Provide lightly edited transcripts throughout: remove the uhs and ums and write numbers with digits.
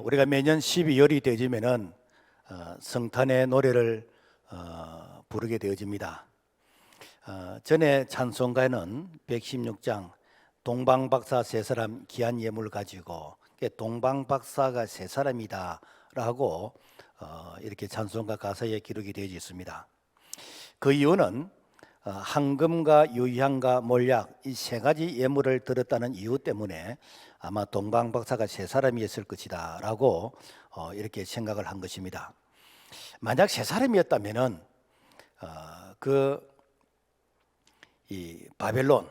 우리가 매년 12월이 되지면은 성탄의 노래를 부르게 되어집니다. 전에 찬송가에는 116장 동방박사 세 사람 귀한 예물 가지고 동방박사가 세 사람이다 라고 이렇게 찬송가 가사에 기록이 되어 있습니다. 그 이유는 황금과 유향과 몰약 이 세 가지 예물을 드렸다는 이유 때문에 아마 동방박사가 세 사람이었을 것이다 라고 이렇게 생각을 한 것입니다. 만약 세 사람이었다면은 이 바벨론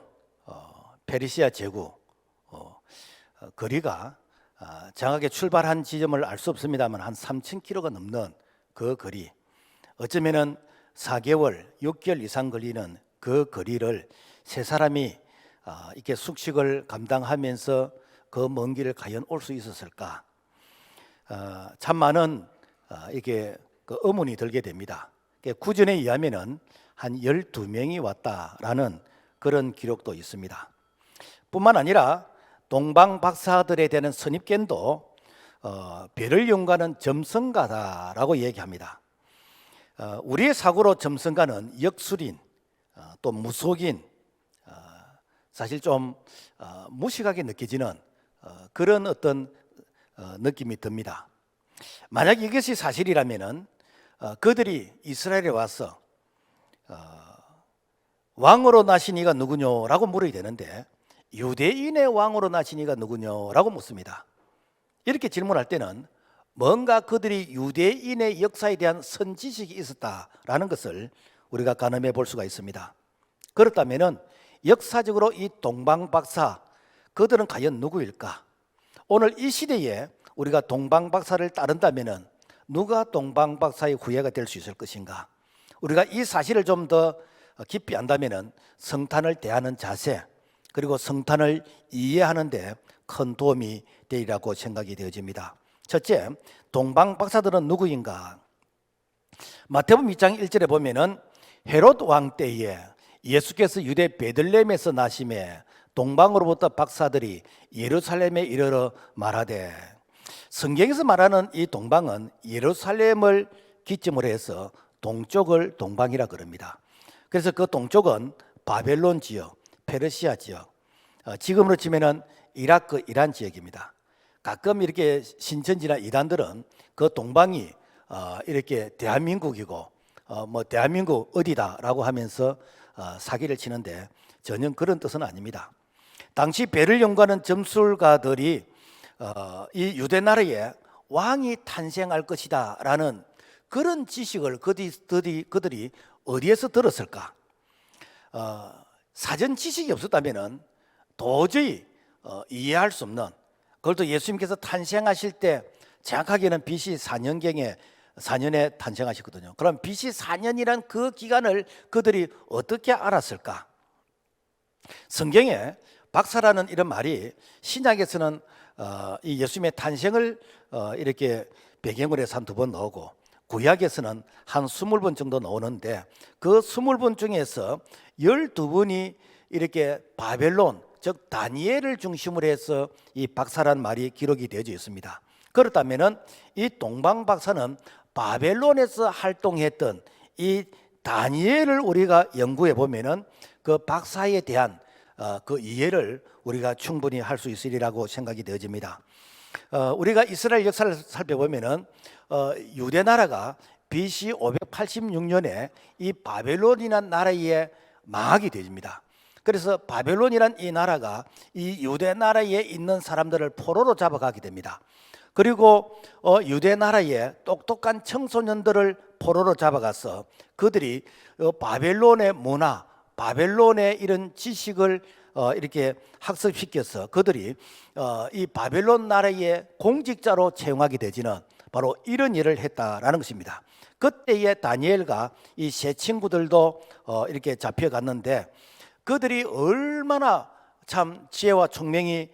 페르시아 제국 거리가 정확하게 출발한 지점을 알 수 없습니다만 한 3,000km가 넘는 그 거리, 어쩌면은 4개월, 6개월 이상 걸리는 그 거리를 세 사람이 이렇게 숙식을 감당하면서 그 먼 길을 과연 올 수 있었을까? 참 많은 이게 그 의문이 들게 됩니다. 구전에 의하면은 한 12명이 왔다라는 그런 기록도 있습니다. 뿐만 아니라 동방 박사들에 대한 선입견도 별을 연구하는 점성가다라고 얘기합니다. 우리의 사고로 점성가는 역술인, 또 무속인, 사실 좀 무식하게 느껴지는 그런 어떤 느낌이 듭니다. 만약 이것이 사실이라면은 그들이 이스라엘에 와서 왕으로 나신 이가 누구냐라고 물어야 되는데 유대인의 왕으로 나신 이가 누구냐라고 묻습니다. 이렇게 질문할 때는 뭔가 그들이 유대인의 역사에 대한 선지식이 있었다라는 것을 우리가 가늠해 볼 수가 있습니다. 그렇다면은 역사적으로 이 동방박사 그들은 과연 누구일까? 오늘 이 시대에 우리가 동방박사를 따른다면은 누가 동방박사의 후예가 될 수 있을 것인가? 우리가 이 사실을 좀 더 깊이 안다면은 성탄을 대하는 자세 그리고 성탄을 이해하는 데 큰 도움이 되리라고 생각이 되어집니다. 첫째, 동방박사들은 누구인가? 마태복음 2장 1절에 보면은 헤롯 왕 때에 예수께서 유대 베들레헴에서 나심에 동방으로부터 박사들이 예루살렘에 이르러 말하되, 성경에서 말하는 이 동방은 예루살렘을 기점으로 해서 동쪽을 동방이라 그럽니다. 그래서 그 동쪽은 바벨론 지역, 페르시아 지역, 지금으로 치면은 이라크, 이란 지역입니다. 가끔 이렇게 신천지나 이단들은 그 동방이 이렇게 대한민국이고 뭐 대한민국 어디다라고 하면서 사기를 치는데 전혀 그런 뜻은 아닙니다. 당시 배를 연구하는 점술가들이 이 유대 나라에 왕이 탄생할 것이다라는 그런 지식을 그들이 어디에서 들었을까? 사전 지식이 없었다면은 도저히 이해할 수 없는, 그것도 예수님께서 탄생하실 때 정확하게는 BC 4년에 탄생하셨거든요. 그럼 BC 4년이란 그 기간을 그들이 어떻게 알았을까? 성경에 박사라는 이런 말이 신약에서는 이 예수님의 탄생을 이렇게 배경으로 해서 한 2번 나오고 구약에서는 한 20번 정도 나오는데 그 20번 중에서 12번이 이렇게 바벨론, 즉 다니엘을 중심으로 해서 이 박사란 말이 기록이 되어져 있습니다. 그렇다면은 이 동방박사는 바벨론에서 활동했던 이 다니엘을 우리가 연구해 보면은 그 박사에 대한 그 이해를 우리가 충분히 할 수 있으리라고 생각이 되어집니다. 우리가 이스라엘 역사를 살펴보면은 유대 나라가 BC 586년에 이 바벨론이라는 나라에 망하게 되집니다. 그래서 바벨론이란 이 나라가 이 유대 나라에 있는 사람들을 포로로 잡아가게 됩니다. 그리고 유대 나라에 똑똑한 청소년들을 포로로 잡아가서 그들이 바벨론의 문화, 바벨론의 이런 지식을 이렇게 학습시켜서 그들이 이 바벨론 나라의 공직자로 채용하게 되지는 바로 이런 일을 했다라는 것입니다. 그때의 다니엘과 이 세 친구들도 이렇게 잡혀갔는데 그들이 얼마나 참 지혜와 총명이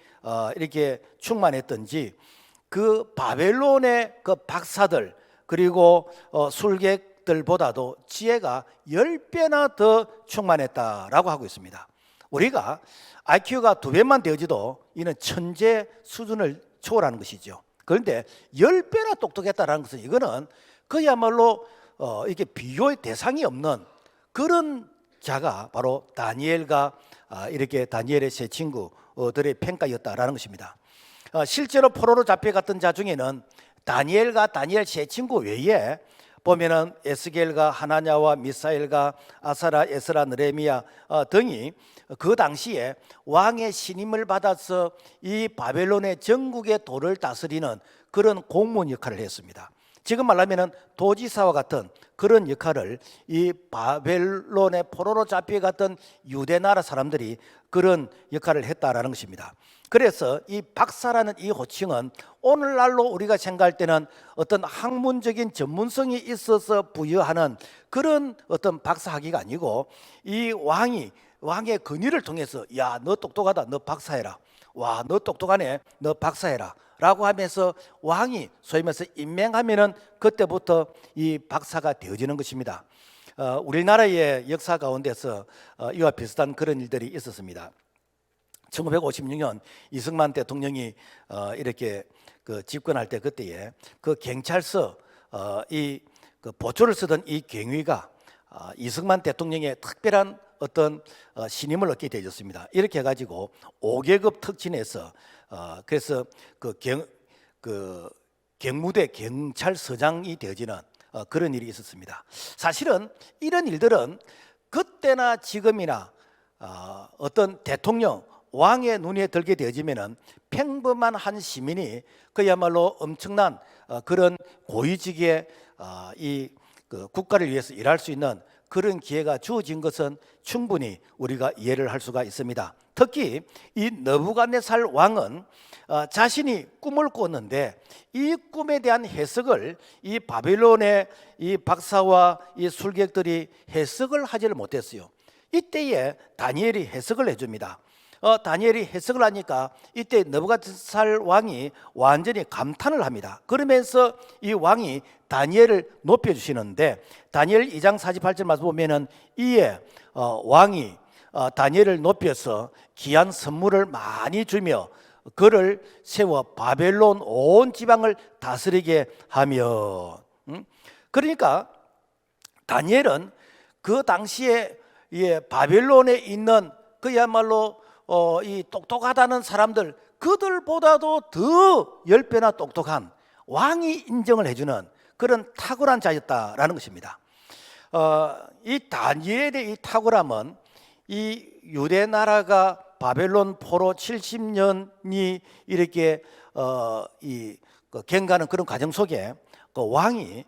이렇게 충만했던지 그 바벨론의 그 박사들 그리고 술객들보다도 지혜가 10배나 더 충만했다라고 하고 있습니다. 우리가 IQ가 2배만 되어지도 이는 천재 수준을 초월하는 것이죠. 그런데 10배나 똑똑했다라는 것은 이거는 그야말로 이게 비교의 대상이 없는 그런 자가 바로 다니엘과 이렇게 다니엘의 세 친구들의 평가였다라는 것입니다. 실제로 포로로 잡혀갔던 자 중에는 다니엘과 다니엘 세 친구 외에 보면은 에스겔과 하나냐와 미사엘과 아사라, 에스라, 느헤미야 등이 그 당시에 왕의 신임을 받아서 이 바벨론의 전국의 도를 다스리는 그런 공무원 역할을 했습니다. 지금 말하면은 도지사와 같은 그런 역할을 이 바벨론의 포로로 잡혀갔던 유대 나라 사람들이 그런 역할을 했다라는 것입니다. 그래서 이 박사라는 이 호칭은 오늘날로 우리가 생각할 때는 어떤 학문적인 전문성이 있어서 부여하는 그런 어떤 박사학위가 아니고 이 왕의 권위를 통해서 야, 너 똑똑하다, 너 박사해라. 와, 너 똑똑하네, 너 박사해라 라고 하면서 왕이 소위 말해서 임명하면은 그때부터 이 박사가 되어지는 것입니다. 우리나라의 역사 가운데서 이와 비슷한 그런 일들이 있었습니다. 1956년 이승만 대통령이 이렇게 그 집권할 때 그때에 그 경찰서 그 보초를 쓰던 이 경위가 이승만 대통령의 특별한 어떤 신임을 얻게 되었습니다. 이렇게 해가지고 5계급 특진에서 그래서 그 경무대 경찰서장이 되어지는 그런 일이 있었습니다. 사실은 이런 일들은 그때나 지금이나 어떤 대통령 왕의 눈에 들게 되어지면은 평범한 한 시민이 그야말로 엄청난 그런 고위직의 그 국가를 위해서 일할 수 있는 그런 기회가 주어진 것은 충분히 우리가 이해를 할 수가 있습니다. 특히 이 느부갓네살 왕은 자신이 꿈을 꿨는데 이 꿈에 대한 해석을 이 바벨론의 이 박사와 이 술객들이 해석을 하지를 못했어요. 이때에 다니엘이 해석을 해줍니다. 다니엘이 해석을 하니까 이때 느부갓네살 왕이 완전히 감탄을 합니다. 그러면서 이 왕이 다니엘을 높여주시는데 다니엘 2장 48절 말씀 보면은 이에 왕이 다니엘을 높여서 귀한 선물을 많이 주며 그를 세워 바벨론 온 지방을 다스리게 하며 그러니까 다니엘은 그 당시에 바벨론에 있는 그야말로 이 똑똑하다는 사람들 그들보다도 더 10배나 똑똑한 왕이 인정을 해주는 그런 탁월한 자였다라는 것입니다. 이 다니엘의 이 탁월함은 이 유대 나라가 바벨론 포로 70년이 이렇게 그 경과하는 그런 과정 속에 그 왕이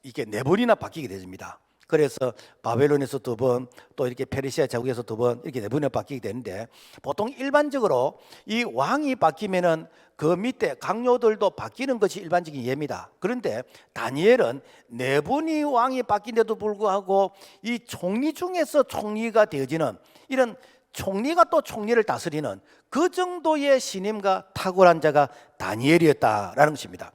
이게 4번이나 바뀌게 됩니다. 그래서 바벨론에서 2번, 또 이렇게 페르시아 제국에서 2번 이렇게 4번이나 바뀌게 되는데 보통 일반적으로 이 왕이 바뀌면은 그 밑에 강요들도 바뀌는 것이 일반적인 예입니다. 그런데 다니엘은 4번이 왕이 바뀐데도 불구하고 이 총리 중에서 총리가 되어지는 이런 총리가 또 총리를 다스리는 그 정도의 신임과 탁월한 자가 다니엘이었다라는 것입니다.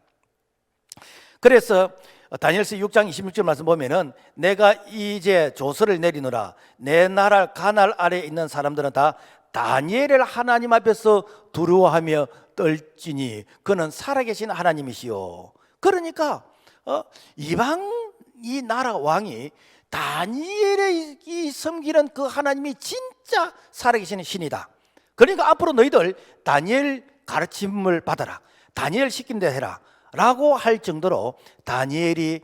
그래서 다니엘서 6장 26절 말씀 보면은 내가 이제 조서를 내리노라 내 나라 가날 아래에 있는 사람들은 다 다니엘을 하나님 앞에서 두려워하며 떨지니 그는 살아계신 하나님이시요. 그러니까 이방 이 나라 왕이 다니엘이 섬기는 그 하나님이 진짜 살아계시는 신이다. 그러니까 앞으로 너희들 다니엘 가르침을 받아라, 다니엘 시킨 대로 해라 라고 할 정도로 다니엘이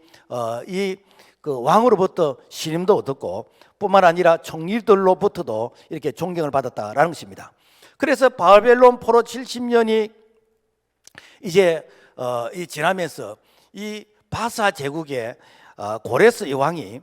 그 왕으로부터 신임도 얻었고 뿐만 아니라 총리들로부터도 이렇게 존경을 받았다라는 것입니다. 그래서 바벨론 포로 70년이 이제 지나면서 이 바사 제국의 고레스 이 왕이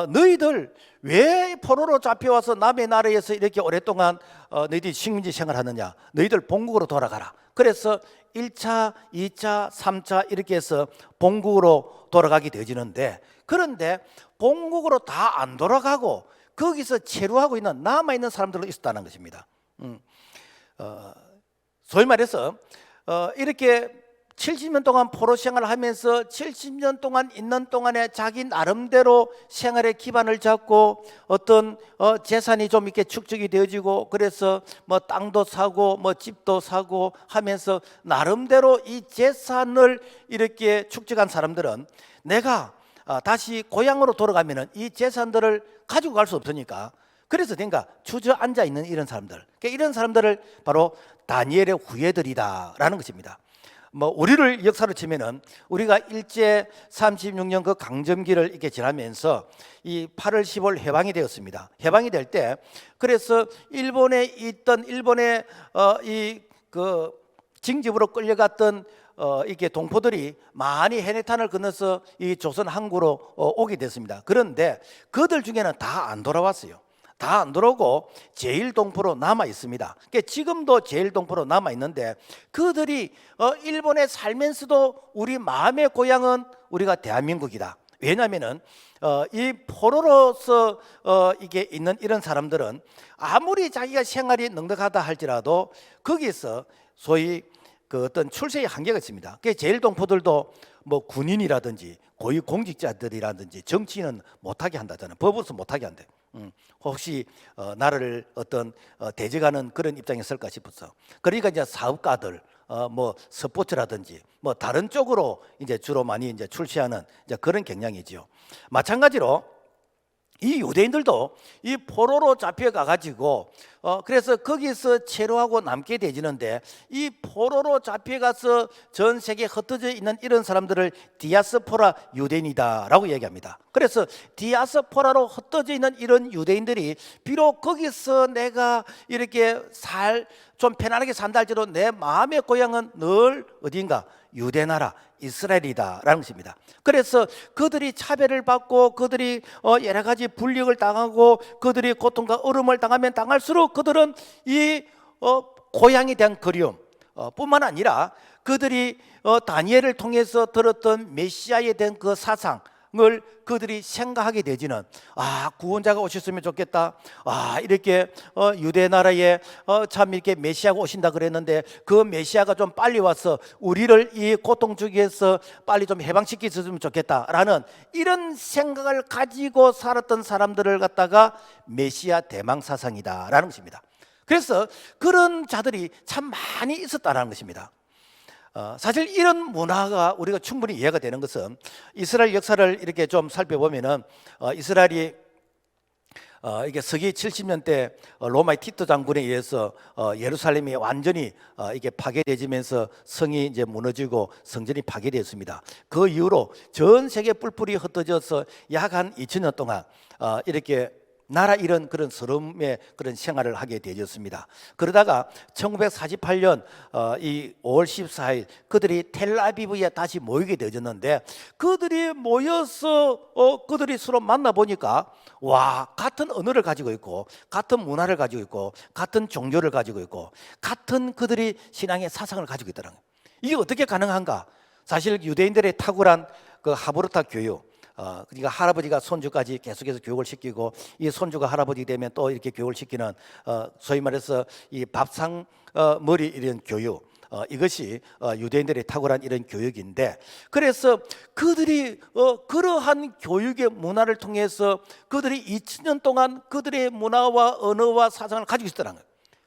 너희들 왜 포로로 잡혀와서 남의 나라에서 이렇게 오랫동안 너희들이 식민지 생활하느냐, 너희들 본국으로 돌아가라. 그래서 1차, 2차, 3차 이렇게 해서 본국으로 돌아가게 되어지는데 그런데 본국으로 다 안 돌아가고 거기서 체류하고 있는 남아있는 사람들도 있었다는 것입니다. 소위 말해서 이렇게 70년 동안 포로 생활을 하면서 70년 동안 있는 동안에 자기 나름대로 생활의 기반을 잡고 어떤 재산이 좀 이렇게 축적이 되어지고, 그래서 뭐 땅도 사고 뭐 집도 사고 하면서 나름대로 이 재산을 이렇게 축적한 사람들은 내가 다시 고향으로 돌아가면은 이 재산들을 가지고 갈 수 없으니까, 그래서 그러니까 주저앉아 있는 이런 사람들, 그러니까 이런 사람들을 바로 다니엘의 후예들이다라는 것입니다. 뭐 우리를 역사로 치면은 우리가 일제 36년 그 강점기를 이렇게 지나면서 이 8월 10월 해방이 되었습니다. 해방이 될 때, 그래서 일본에 있던 일본의 이 그 징집으로 끌려갔던 이게 동포들이 많이 해내탄을 건너서 이 조선 항구로 오게 됐습니다. 그런데 그들 중에는 다 안 돌아왔어요. 다 안 들어오고 제일동포로 남아 있습니다. 그러니까 지금도 제일동포로 남아 있는데, 그들이 일본에 살면서도 우리 마음의 고향은 우리가 대한민국이다. 왜냐하면은 이 포로로서 이게 있는 이런 사람들은 아무리 자기가 생활이 넉넉하다 할지라도 거기서 소위 그 어떤 출세의 한계가 있습니다. 그 제일동포들도 뭐 군인이라든지 고위 공직자들이라든지 정치인은 못하게 한다잖아요. 법으로서 못하게 한대. 혹시 나라를 어떤 대적하는 그런 입장에 있을까 싶어서. 그러니까 이제 사업가들, 뭐 스포츠라든지 뭐 다른 쪽으로 이제 주로 많이 이제 출시하는 이제 그런 경향이지요. 마찬가지로 이 유대인들도 이 포로로 잡혀가 가지고 그래서 거기서 체류하고 남게 되지는데, 이 포로로 잡혀가서 전 세계에 흩어져 있는 이런 사람들을 디아스포라 유대인이다라고 얘기합니다. 그래서 디아스포라로 흩어져 있는 이런 유대인들이 비록 거기서 내가 이렇게 좀 편안하게 산다 할지라도 내 마음의 고향은 늘 어딘가 유대 나라 이스라엘이다라는 것입니다. 그래서 그들이 차별을 받고 그들이 여러 가지 불력을 당하고 그들이 고통과 어려움을 당하면 당할수록 그들은 이 고향에 대한 그리움 뿐만 아니라 그들이 다니엘을 통해서 들었던 메시아에 대한 그 사상을 그들이 생각하게 되지는, 구원자가 오셨으면 좋겠다. 이렇게 유대 나라에 참 이렇게 메시아가 오신다 그랬는데 그 메시아가 좀 빨리 와서 우리를 이 고통 중에서 빨리 좀 해방시켰으면 좋겠다라는 이런 생각을 가지고 살았던 사람들을 갖다가 메시아 대망 사상이다라는 것입니다. 그래서 그런 자들이 참 많이 있었다는 것입니다. 사실 이런 문화가 우리가 충분히 이해가 되는 것은 이스라엘 역사를 이렇게 좀 살펴보면은 이스라엘이 이게 서기 70년 때 로마의 티토 장군에 의해서 예루살렘이 완전히 이게 파괴되면서 성이 이제 무너지고 성전이 파괴되었습니다. 그 이후로 전 세계 뿔뿔이 흩어져서 약 한 2000년 동안 이렇게 나라 이런 그런 서름의 그런 생활을 하게 되었습니다. 그러다가 1948년 이 5월 14일 그들이 텔아비브에 다시 모이게 되었는데, 그들이 모여서 그들이 서로 만나 보니까 같은 언어를 가지고 있고 같은 문화를 가지고 있고 같은 종교를 가지고 있고 같은 그들이 신앙의 사상을 가지고 있더라는 거예요. 이게 어떻게 가능한가? 사실 유대인들의 탁월한 그 하브르타 교육, 그러니까 할아버지가 손주까지 계속해서 교육을 시키고 이 손주가 할아버지 되면 또 이렇게 교육을 시키는 소위 말해서 이 밥상 머리 이런 교육, 이것이 유대인들의 탁월한 이런 교육인데, 그래서 그들이 그러한 교육의 문화를 통해서 그들이 2000년 동안 그들의 문화와 언어와 사상을 가지고 있었다는 거예요.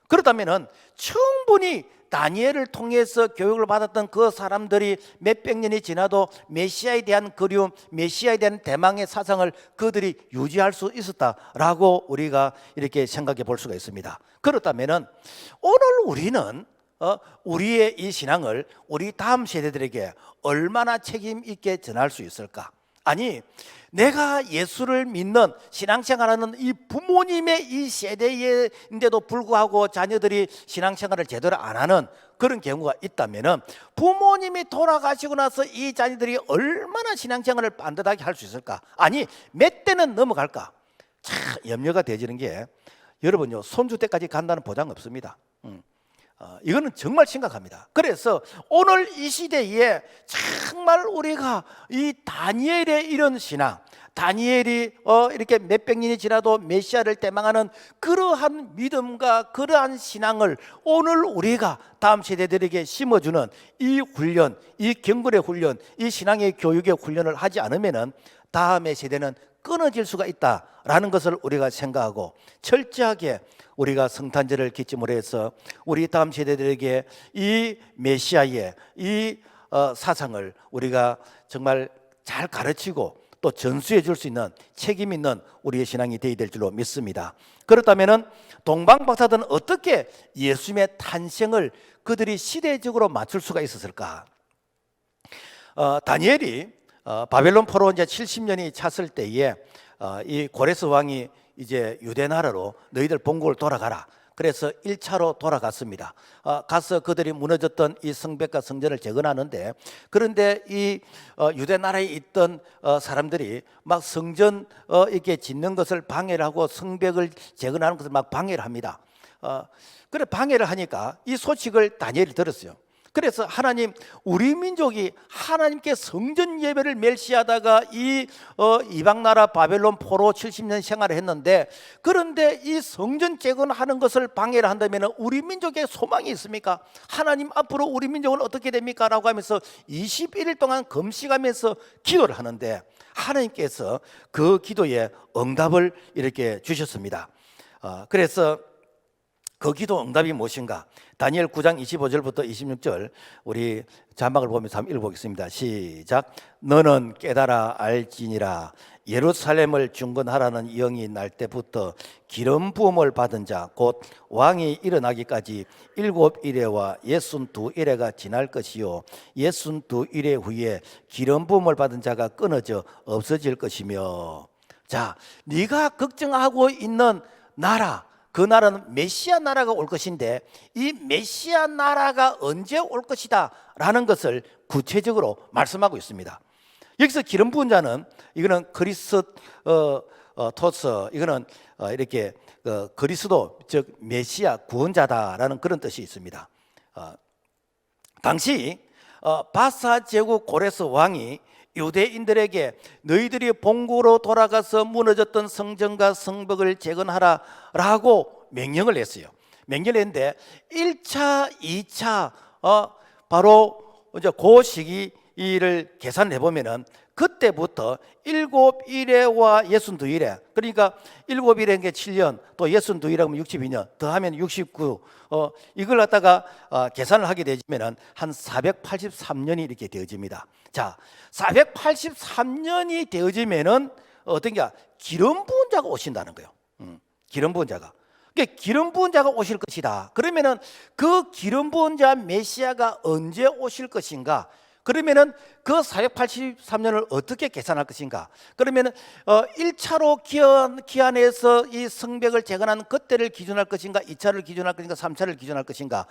그렇다면은 충분히 다니엘을 통해서 교육을 받았던 그 사람들이 몇백 년이 지나도 메시아에 대한 그리움, 메시아에 대한 대망의 사상을 그들이 유지할 수 있었다라고 우리가 이렇게 생각해 볼 수가 있습니다. 그렇다면은 오늘 우리는 우리의 이 신앙을 우리 다음 세대들에게 얼마나 책임 있게 전할 수 있을까? 아니, 내가 예수를 믿는 신앙생활하는 이 부모님의 이 세대인데도 불구하고 자녀들이 신앙생활을 제대로 안 하는 그런 경우가 있다면, 부모님이 돌아가시고 나서 이 자녀들이 얼마나 신앙생활을 반듯하게 할 수 있을까? 아니, 몇 대는 넘어갈까? 참 염려가 되지는 게, 여러분요, 손주 때까지 간다는 보장 없습니다. 이거는 정말 심각합니다. 그래서 오늘 이 시대에 정말 우리가 이 다니엘의 이런 신앙, 다니엘이 이렇게 몇백 년이 지나도 메시아를 대망하는 그러한 믿음과 그러한 신앙을 오늘 우리가 다음 세대들에게 심어주는 이 훈련, 이 경건의 훈련, 이 신앙의 교육의 훈련을 하지 않으면 다음의 세대는 끊어질 수가 있다라는 것을 우리가 생각하고 철저하게 우리가 성탄절을 기점으로 해서 우리 다음 세대들에게 이 메시아의 이 사상을 우리가 정말 잘 가르치고 또 전수해 줄 수 있는 책임 있는 우리의 신앙이 되어야 될 줄로 믿습니다. 그렇다면 동방박사들은 어떻게 예수님의 탄생을 그들이 시대적으로 맞출 수가 있었을까? 다니엘이 바벨론 포로 이제 70년이 찼을 때에 이 고레스 왕이 이제 유대 나라로 너희들 본국을 돌아가라. 그래서 1차로 돌아갔습니다. 가서 그들이 무너졌던 이 성벽과 성전을 재건하는데, 그런데 이 유대 나라에 있던 사람들이 막 성전 이렇게 짓는 것을 방해를 하고 성벽을 재건하는 것을 막 방해를 합니다. 그래 방해를 하니까 이 소식을 다니엘이 들었어요. 그래서 하나님, 우리 민족이 하나님께 성전 예배를 멸시하다가 이 이방 나라 바벨론 포로 70년 생활을 했는데, 그런데 이 성전 재건하는 것을 방해를 한다면 우리 민족에 소망이 있습니까? 하나님, 앞으로 우리 민족은 어떻게 됩니까? 라고 하면서 21일 동안 금식하면서 기도를 하는데 하나님께서 그 기도에 응답을 이렇게 주셨습니다. 그래서 그 기도 응답이 무엇인가? 다니엘 9장 25절부터 26절 우리 자막을 보면서 한번 읽어보겠습니다. 시작. 너는 깨달아 알지니라. 예루살렘을 중건하라는 영이 날 때부터 기름 부음을 받은 자 곧 왕이 일어나기까지 7일에와 62일에가 지날 것이요 62일 후에 기름 부음을 받은 자가 끊어져 없어질 것이며. 자, 네가 걱정하고 있는 나라, 그 나라는 메시아 나라가 올 것인데 이 메시아 나라가 언제 올 것이다 라는 것을 구체적으로 말씀하고 있습니다. 여기서 기름 부은 자는 이거는 그리스토스, 이거는 이렇게 그리스도 즉 메시아 구원자다라는 그런 뜻이 있습니다. 당시 바사 제국 고레스 왕이 유대인들에게 너희들이 본국으로 돌아가서 무너졌던 성전과 성벽을 재건하라라고 명령을 했어요. 명령을 했는데 1차, 2차 바로 이제 그 시기를 계산해 보면은 그때부터 7일에와 62일에, 그러니까 7일에 7년 또 62일에 하면 62년 더하면 69, 이걸 갖다가 계산을 하게 되면은 한 483년이 이렇게 되어집니다. 자, 483년이 되어지면은 어떤 게 기름 부은 자가 오신다는 거예요. 기름 부은 자가. 그러니까 기름 부은 자가 오실 것이다. 그러면은 그 기름 부은 자 메시아가 언제 오실 것인가? 그러면은 그 483년을 어떻게 계산할 것인가? 그러면은 1차로 기한해서 이 성벽을 재건한 그때를 기준할 것인가? 2차를 기준할 것인가? 3차를 기준할 것인가?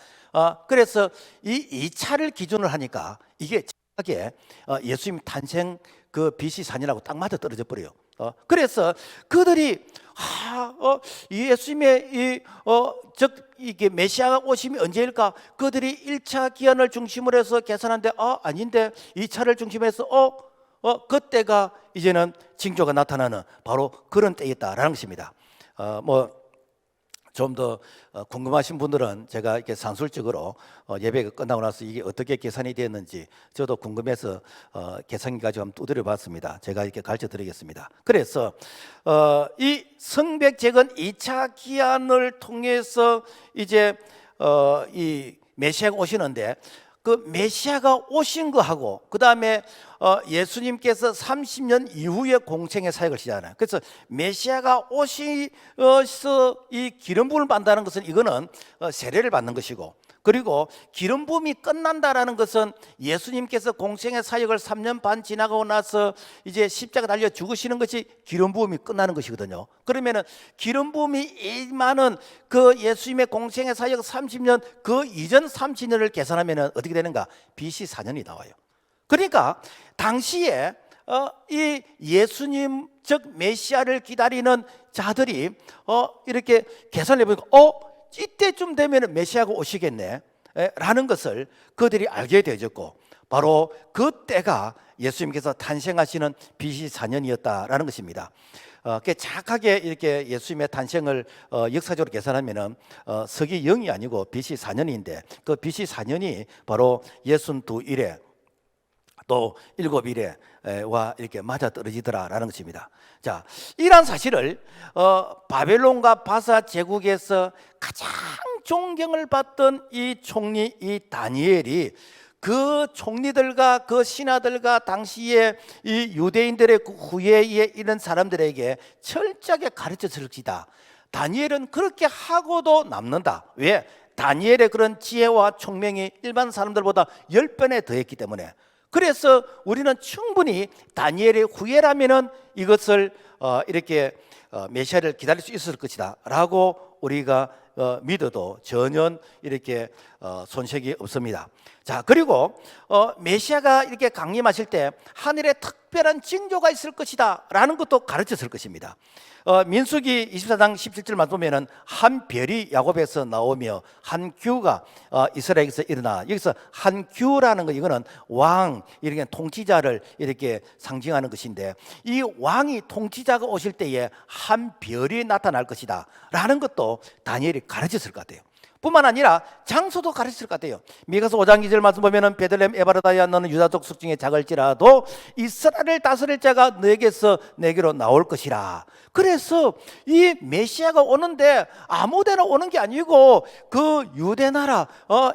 그래서 이 2차를 기준을 하니까 이게 정확하게 예수님 탄생 그 BC 4년하고 딱 맞아 떨어져 버려요. 그래서 그들이 예수님의 이게 메시아가 오심이 언제일까? 그들이 1차 기한을 중심으로 해서 계산하는데 아닌데 2차를 중심으로 해서 그때가 이제는 징조가 나타나는 바로 그런 때였다라는 것입니다. 좀 더 궁금하신 분들은 제가 이렇게 산술적으로 예배가 끝나고 나서 이게 어떻게 계산이 되었는지 저도 궁금해서 계산기 가지고 한번 두드려 봤습니다. 제가 이렇게 가르쳐 드리겠습니다. 그래서 이 성벽 재건 2차 기한을 통해서 이제 이 메시아가 오시는데, 그 메시아가 오신 거하고 그 다음에 예수님께서 30년 이후에 공생의 사역을 시작하나요. 그래서 메시아가 오셔서 이 기름 부음을 받는다는 것은 이거는 세례를 받는 것이고, 그리고 기름 부음이 끝난다라는 것은 예수님께서 공생의 사역을 3년 반 지나고 나서 이제 십자가 달려 죽으시는 것이 기름 부음이 끝나는 것이거든요. 그러면은 기름 부음이 임하는 그 예수님의 공생의 사역 30년 그 이전 30년을 계산하면은 어떻게 되는가? BC 4년이 나와요. 그러니까 당시에 이 예수님 즉 메시아를 기다리는 자들이 이렇게 계산해 보니까 이때쯤 되면 메시아가 오시겠네 라는 것을 그들이 알게 되어졌고, 바로 그때가 예수님께서 탄생하시는 BC 4년이었다라는 것입니다. 정확하게 이렇게 예수님의 탄생을 역사적으로 계산하면은 서기 0이 아니고 BC 4년인데, 그 BC 4년이 바로 62일에 또 7일에와 이렇게 맞아 떨어지더라라는 것입니다. 자, 이러한 사실을 바벨론과 바사 제국에서 가장 존경을 받던 이 총리 이 다니엘이 그 총리들과 그 신하들과 당시에 이 유대인들의 그 후예에 있는 사람들에게 철저하게 가르쳤을 것이다. 다니엘은 그렇게 하고도 남는다. 왜? 다니엘의 그런 지혜와 총명이 일반 사람들보다 10배나 더했기 때문에. 그래서 우리는 충분히 다니엘의 후예라면은 이것을 이렇게 메시아를 기다릴 수 있을 것이다 라고 우리가 믿어도 전혀 이렇게 손색이 없습니다. 자, 그리고 메시아가 이렇게 강림하실 때 하늘에 특별한 징조가 있을 것이다 라는 것도 가르쳤을 것입니다. 민수기 24장 17절만 보면은 한 별이 야곱에서 나오며 한 규가 이스라엘에서 일어나. 여기서 한 규라는 거, 이거는 왕, 이렇게 통치자를 이렇게 상징하는 것인데, 이 왕이 통치자가 오실 때에 한 별이 나타날 것이다 라는 것도 다니엘이 가르쳤을 것 같아요. 뿐만 아니라 장소도 가르칠 것 같아요. 미가서 5장 2절 말씀 보면은 베들레헴 에바르다야 너는 유다 족속 중에 작을지라도 이스라엘을 다스릴 자가 너에게서 내게로 나올 것이라. 그래서 이 메시아가 오는데 아무데나 오는 게 아니고 그 유대 나라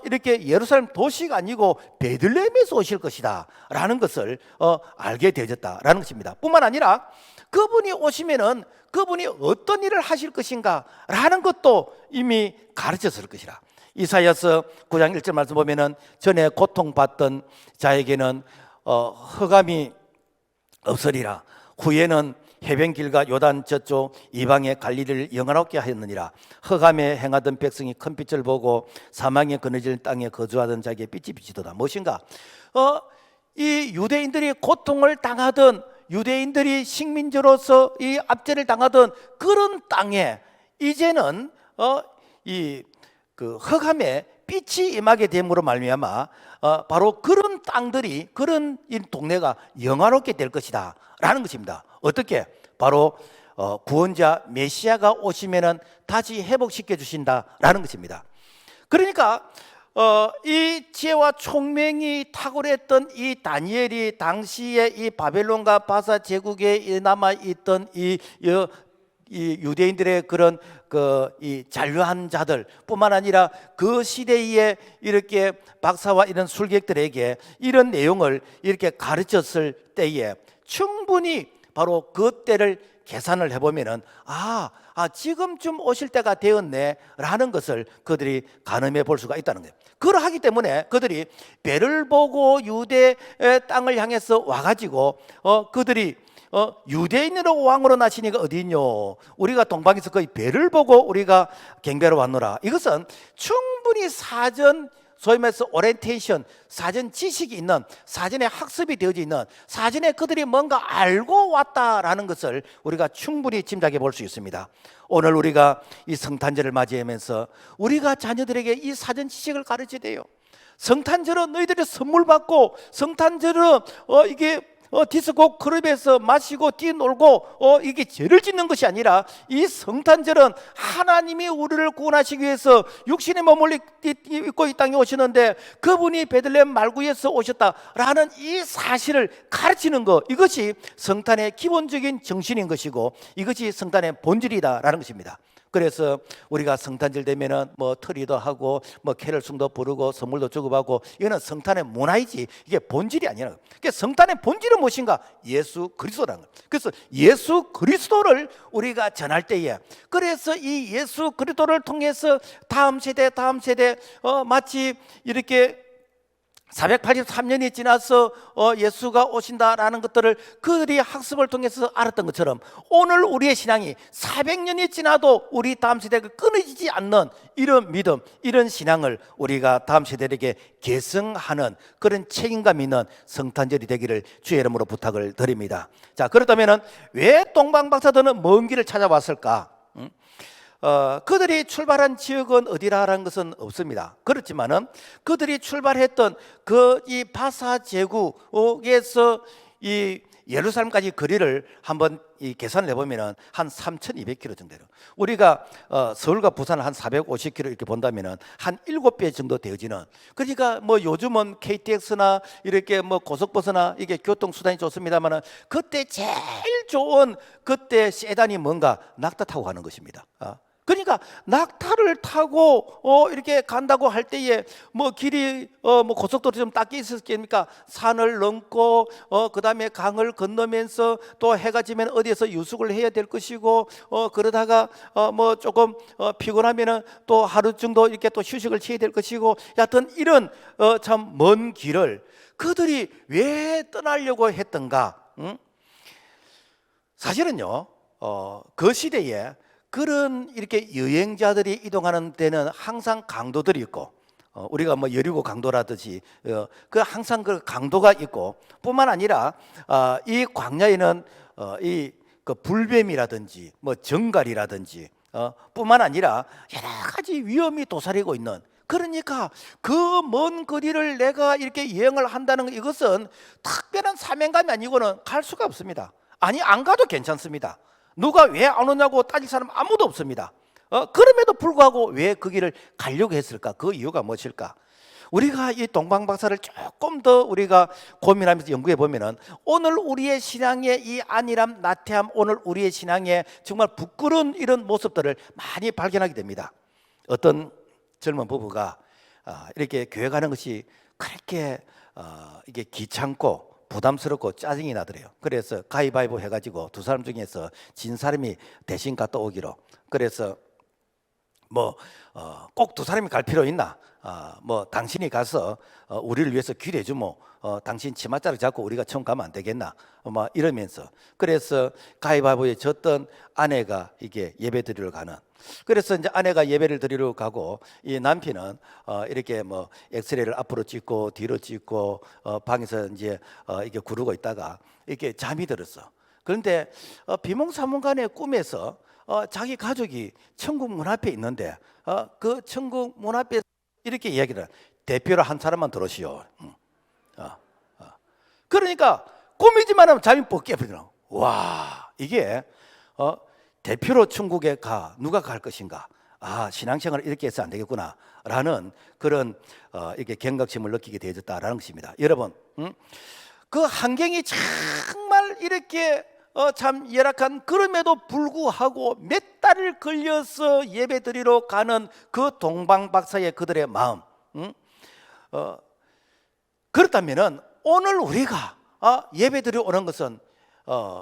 이렇게 예루살렘 도시가 아니고 베들레헴에서 오실 것이다 라는 것을 알게 되어졌다라는 것입니다. 뿐만 아니라 그분이 오시면은 그분이 어떤 일을 하실 것인가 라는 것도 이미 가르쳤을 것이라. 이사야서 9장 1절 말씀 보면은 전에 고통받던 자에게는 흑암이 없으리라. 후에는 해변길과 요단 저쪽 이방의 갈릴리를 영화롭게 하였느니라. 흑암에 행하던 백성이 큰 빛을 보고 사망에 그늘질 땅에 거주하던 자에게 빛이 비치도다. 무엇인가? 이 유대인들이 고통을 당하던, 유대인들이 식민지로서 이 압제를 당하던 그런 땅에 이제는 이 그 흑암에 빛이 임하게 됨으로 말미암아 바로 그런 땅들이, 그런 이 동네가 영화롭게 될 것이다 라는 것입니다. 어떻게? 바로 구원자 메시아가 오시면은 다시 회복시켜 주신다라는 것입니다. 그러니까 이 지혜와 총명이 탁월했던 이 다니엘이 당시에 이 바벨론과 바사 제국에 남아 있던 이 유대인들의 그런 이 잔류한 자들뿐만 아니라 그 시대에 이렇게 박사와 이런 술객들에게 이런 내용을 이렇게 가르쳤을 때에 충분히 바로 그 때를 계산을 해보면은 지금쯤 오실 때가 되었네 라는 것을 그들이 가늠해 볼 수가 있다는 거예요. 그러하기 때문에 그들이 배를 보고 유대 땅을 향해서 와가지고 그들이 유대인으로 왕으로 나시니가 어디 있뇨? 우리가 동방에서 거의 배를 보고 우리가 경배로 왔노라. 이것은 충분히 사전, 소위 말해서 오리엔테이션, 사전 지식이 있는, 사전에 학습이 되어져 있는, 사전에 그들이 뭔가 알고 왔다라는 것을 우리가 충분히 짐작해 볼 수 있습니다. 오늘 우리가 이 성탄절을 맞이하면서 우리가 자녀들에게 이 사전 지식을 가르쳐야 돼요. 성탄절은 너희들이 선물 받고, 성탄절은 이게 디스코 클럽에서 마시고 뛰놀고 이게 죄를 짓는 것이 아니라, 이 성탄절은 하나님이 우리를 구원하시기 위해서 육신의 몸을 입고 이 땅에 오시는데 그분이 베들레헴 말구에서 오셨다라는 이 사실을 가르치는 것, 이것이 성탄의 기본적인 정신인 것이고 이것이 성탄의 본질이다라는 것입니다. 그래서 우리가 성탄절 되면은 뭐 트리도 하고 뭐 캐럴송도 부르고 선물도 주고받고, 이거는 성탄의 문화이지 이게 본질이 아니라. 그러니까 성탄의 본질은 무엇인가? 예수 그리스도라는 거예요. 그래서 예수 그리스도를 우리가 전할 때에, 그래서 이 예수 그리스도를 통해서 다음 세대 마치 이렇게 483년이 지나서 예수가 오신다라는 것들을 그들이 학습을 통해서 알았던 것처럼, 오늘 우리의 신앙이 400년이 지나도 우리 다음 세대가 끊어지지 않는 이런 믿음, 이런 신앙을 우리가 다음 세대에게 계승하는 그런 책임감 있는 성탄절이 되기를 주의 이름으로 부탁을 드립니다. 자, 그렇다면 왜 동방박사들은 먼 길을 찾아왔을까? 그들이 출발한 지역은 어디라는 것은 없습니다. 그렇지만은 그들이 출발했던 그 이 바사 제국에서 이 예루살렘까지 거리를 한번 이 계산을 해보면은 한 3,200km 정도로, 우리가 서울과 부산을 한 450km 이렇게 본다면은 한 7배 정도 되어지는, 그러니까 뭐 요즘은 KTX나 이렇게 뭐 고속버스나 이게 교통수단이 좋습니다만은 그때 제일 좋은 그때 세단이 뭔가 낙타 타고 가는 것입니다. 그러니까 낙타를 타고 이렇게 간다고 할 때에 뭐 길이 뭐 고속도로 좀 닦여 있었겠습니까? 산을 넘고 그다음에 강을 건너면서 또 해가 지면 어디에서 유숙을 해야 될 것이고 그러다가 뭐 조금 피곤하면은 또 하루 정도 이렇게 또 휴식을 취해야 될 것이고, 여하튼 이런 참 먼 길을 그들이 왜 떠나려고 했던가? 사실은요, 그 시대에 그런 이렇게 여행자들이 이동하는 데는 항상 강도들이 있고, 우리가 뭐 여리고 강도라듯이 그 항상 그 강도가 있고, 뿐만 아니라 이 광야에는 이 그 불뱀이라든지 뭐 정갈이라든지 뿐만 아니라 여러 가지 위험이 도사리고 있는, 그러니까 그 먼 거리를 내가 이렇게 여행을 한다는 이것은 특별한 사명감이 아니고는 갈 수가 없습니다. 아니, 안 가도 괜찮습니다. 누가 왜 안 오냐고 따질 사람 아무도 없습니다. 그럼에도 불구하고 왜 그 길을 가려고 했을까? 그 이유가 무엇일까? 우리가 이 동방박사를 조금 더 우리가 고민하면서 연구해 보면은 오늘 우리의 신앙의 이 안일함, 나태함, 오늘 우리의 신앙의 정말 부끄러운 이런 모습들을 많이 발견하게 됩니다. 어떤 젊은 부부가 이렇게 교회 가는 것이 그렇게 이게 귀찮고 부담스럽고 짜증이 나더래요. 그래서 가위바위보 해가지고 두 사람 중에서 진 사람이 대신 갔다 오기로. 그래서 뭐 꼭 두 사람이 갈 필요 있나? 뭐 당신이 가서 우리를 위해서 기도해 주면 당신 치맛자락 잡고 우리가 처음 가면 안 되겠나? 막 이러면서, 그래서 가위바위보에 졌던 아내가 이게 예배 드리러 가는. 그래서 이제 아내가 예배를 드리러 가고 이 남편은 이렇게 뭐 엑스레이를 앞으로 찍고 뒤로 찍고 방에서 이제 이게 구르고 있다가 이렇게 잠이 들었어. 그런데 비몽사몽간에 꿈에서 자기 가족이 천국 문 앞에 있는데 그 천국 문 앞에 이렇게 이야기를, 대표로 한 사람만 들어오시오. 그러니까 꿈이지만 잠이 뻑 깨버리더라고. 와, 이게 대표로 천국에 누가 갈 것인가? 신앙생활을 이렇게 해서 안 되겠구나 라는 그런 이렇게 경각심을 느끼게 되어졌다라는 것입니다. 여러분, 그 환경이 정말 이렇게 참 열악한, 그럼에도 불구하고 몇 달을 걸려서 예배드리러 가는 그 동방박사의 그들의 마음, 그렇다면은 오늘 우리가 예배드리러 오는 것은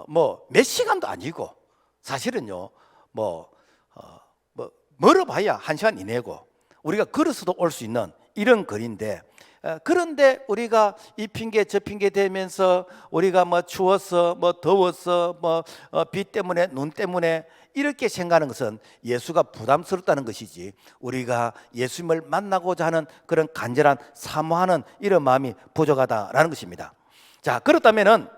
뭐 몇 시간도 아니고, 사실은요 뭐 멀어봐야 1시간 이내고 우리가 걸어서도 올 수 있는 이런 거리인데, 그런데 우리가 이 핑계 저 핑계 대면서 우리가 뭐 추워서 뭐 더워서 뭐 비 때문에 눈 때문에 이렇게 생각하는 것은 예수가 부담스럽다는 것이지, 우리가 예수님을 만나고자 하는 그런 간절한 사모하는 이런 마음이 부족하다라는 것입니다. 자, 그렇다면은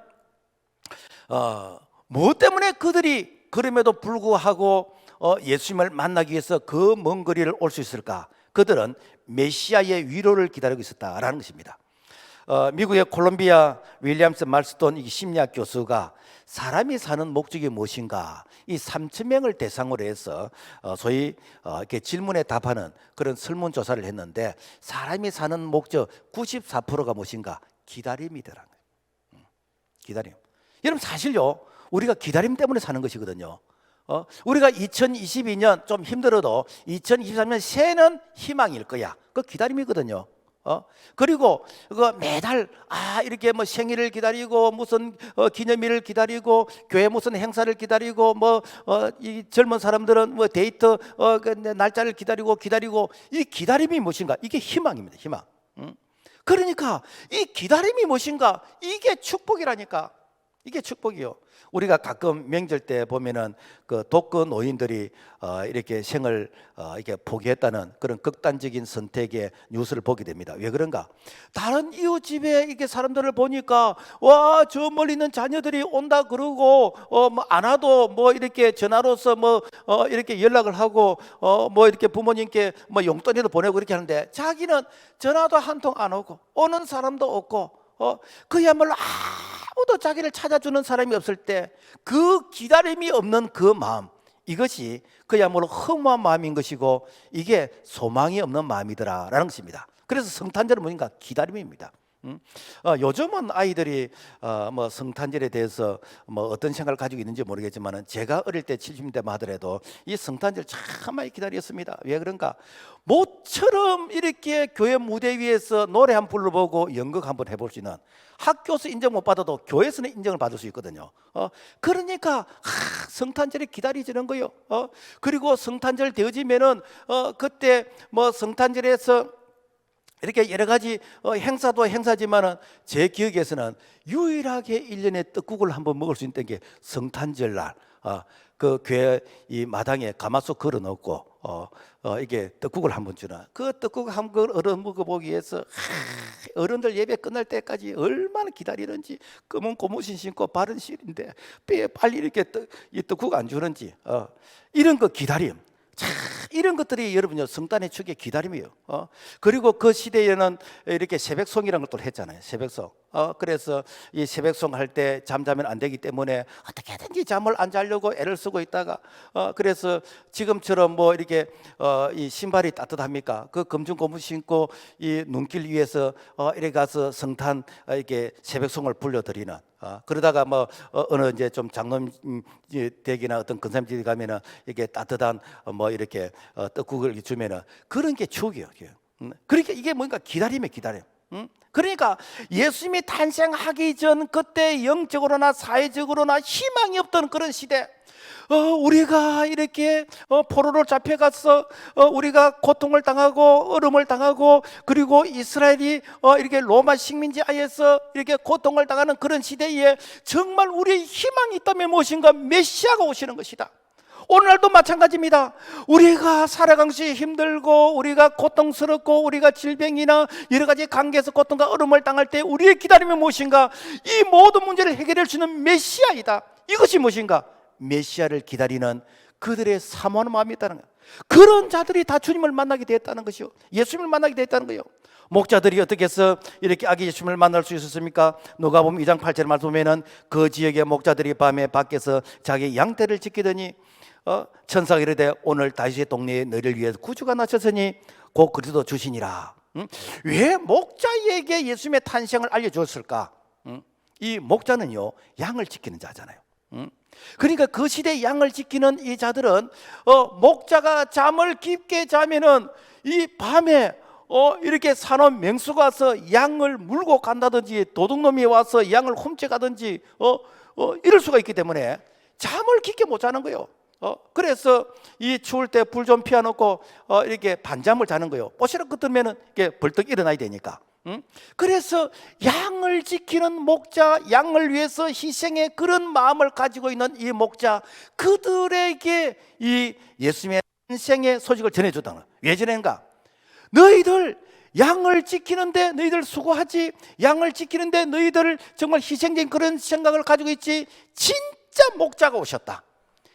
무엇 때문에 그들이 그럼에도 불구하고 예수님을 만나기 위해서 그 먼 거리를 올 수 있을까? 그들은 메시아의 위로를 기다리고 있었다라는 것입니다. 미국의 콜롬비아 윌리엄스 말스톤 심리학 교수가 사람이 사는 목적이 무엇인가, 이 3,000명을 대상으로 해서 소위 이렇게 질문에 답하는 그런 설문조사를 했는데, 사람이 사는 목적 94%가 무엇인가? 기다림이더라는 거예요. 기다림. 여러분, 사실요 우리가 기다림 때문에 사는 것이거든요. 우리가 2022년 좀 힘들어도 2023년 새해는 희망일 거야. 그 기다림이거든요. 그리고 그 매달 이렇게 뭐 생일을 기다리고 무슨 기념일을 기다리고 교회 무슨 행사를 기다리고 뭐 이 젊은 사람들은 뭐 데이트 그 날짜를 기다리고 이 기다림이 무엇인가? 이게 희망입니다. 희망. 그러니까 이 기다림이 무엇인가? 이게 축복이라니까. 이게 축복이요. 우리가 가끔 명절 때 보면은 그 독거 노인들이 이렇게 생을 이렇게 포기했다는 그런 극단적인 선택의 뉴스를 보게 됩니다. 왜 그런가? 다른 이웃 집에 이렇게 사람들을 보니까 와, 저 멀리 있는 자녀들이 온다 그러고 뭐 안 와도 뭐 이렇게 전화로서 뭐 이렇게 연락을 하고 뭐 이렇게 부모님께 뭐 용돈이라도 보내고 이렇게 하는데 자기는 전화도 한 통 안 오고 오는 사람도 없고 그야말로 아무도 자기를 찾아주는 사람이 없을 때 그 기다림이 없는 그 마음, 이것이 그야말로 허무한 마음인 것이고 이게 소망이 없는 마음이더라라는 것입니다. 그래서 성탄절은 뭔가 기다림입니다. 요즘은 아이들이 뭐 성탄절에 대해서 뭐 어떤 생각을 가지고 있는지 모르겠지만 제가 어릴 때 70대만 하더라도 이 성탄절 참 많이 기다렸습니다. 왜 그런가? 모처럼 이렇게 교회 무대 위에서 노래 한 불러보고 연극 한번 해볼 수 있는, 학교에서 인정 못 받아도 교회에서는 인정을 받을 수 있거든요. 그러니까 성탄절이 기다려지는 거요. 그리고 성탄절 되어지면은 그때 뭐 성탄절에서 이렇게 여러 가지 행사도 행사지만은 제 기억에서는 유일하게 1년에 떡국을 한번 먹을 수 있는 게 성탄절 날 그 교회 이 마당에 가마솥 걸어 놓고 이게 떡국을 한번 주나, 그 떡국 한 그릇 얼어 먹어보기 위해서 어른들 예배 끝날 때까지 얼마나 기다리는지, 검은 고무신 신고 바른 실인데 뼈에 빨리 이렇게 이 떡국 안 주는지 이런 거 기다림. 참 이런 것들이 여러분요 성탄의 축의 기다림이에요. 그리고 그 시대에는 이렇게 새벽송이라는 걸 또 했잖아요. 새벽송. 그래서 이 새벽송 할 때 잠자면 안 되기 때문에 어떻게든지 잠을 안 자려고 애를 쓰고 있다가 그래서 지금처럼 뭐 이렇게 이 신발이 따뜻합니까? 그 검정 고무 신고 이 눈길 위에서 이렇게 가서 성탄 이렇게 새벽송을 불러드리는. 그러다가 뭐 어느 이제 좀 장로님 댁이나 어떤 근사님집에 가면은 이게 따뜻한 뭐 이렇게 떡국을 주면은 그런 게 추억이에요. 그러니까 이게 뭔가 기다림에 기다림. 그러니까 예수님이 탄생하기 전 그때 영적으로나 사회적으로나 희망이 없던 그런 시대, 우리가 이렇게 포로로 잡혀가서 우리가 고통을 당하고 얼음을 당하고 그리고 이스라엘이 이렇게 로마 식민지 하에서 이렇게 고통을 당하는 그런 시대에 정말 우리의 희망이 있다면 무엇인가? 메시아가 오시는 것이다. 오늘날도 마찬가지입니다. 우리가 살아가기 힘들고 우리가 고통스럽고 우리가 질병이나 여러 가지 관계에서 고통과 어려움을 당할 때 우리의 기다림은 무엇인가? 이 모든 문제를 해결할 수 있는 메시아이다. 이것이 무엇인가? 메시아를 기다리는 그들의 사모하는 마음이 있다는 거예요. 그런 자들이 다 주님을 만나게 되었다는 것이요, 예수님을 만나게 되었다는 거예요. 목자들이 어떻게 해서 이렇게 아기 예수님을 만날 수 있었습니까? 누가복음 2장 8절 말씀 보면은 그 지역의 목자들이 밤에 밖에서 자기 양떼를 지키더니 천사가 이르되 오늘 다윗의 동네에 너희를 위해서 구주가 나셨으니 곧 그리스도 주시니라. 왜 목자에게 예수님의 탄생을 알려주었을까? 이 목자는요 양을 지키는 자잖아요. 그러니까 그 시대 양을 지키는 이 자들은 목자가 잠을 깊게 자면은 이 밤에 이렇게 산업 맹수가 와서 양을 물고 간다든지 도둑놈이 와서 양을 훔쳐가든지 이럴 수가 있기 때문에 잠을 깊게 못 자는 거예요. 그래서 이 추울 때 불 좀 피워놓고 이렇게 반잠을 자는 거예요. 뽀시락 끄트면은 이렇게 벌떡 일어나야 되니까. 그래서 양을 지키는 목자, 양을 위해서 희생의 그런 마음을 가지고 있는 이 목자, 그들에게 이 예수님의 탄생의 소식을 전해줬다는 거예요. 왜 전했는가? 너희들 양을 지키는데 너희들 수고하지, 양을 지키는데 너희들 정말 희생적인 그런 생각을 가지고 있지. 진짜 목자가 오셨다.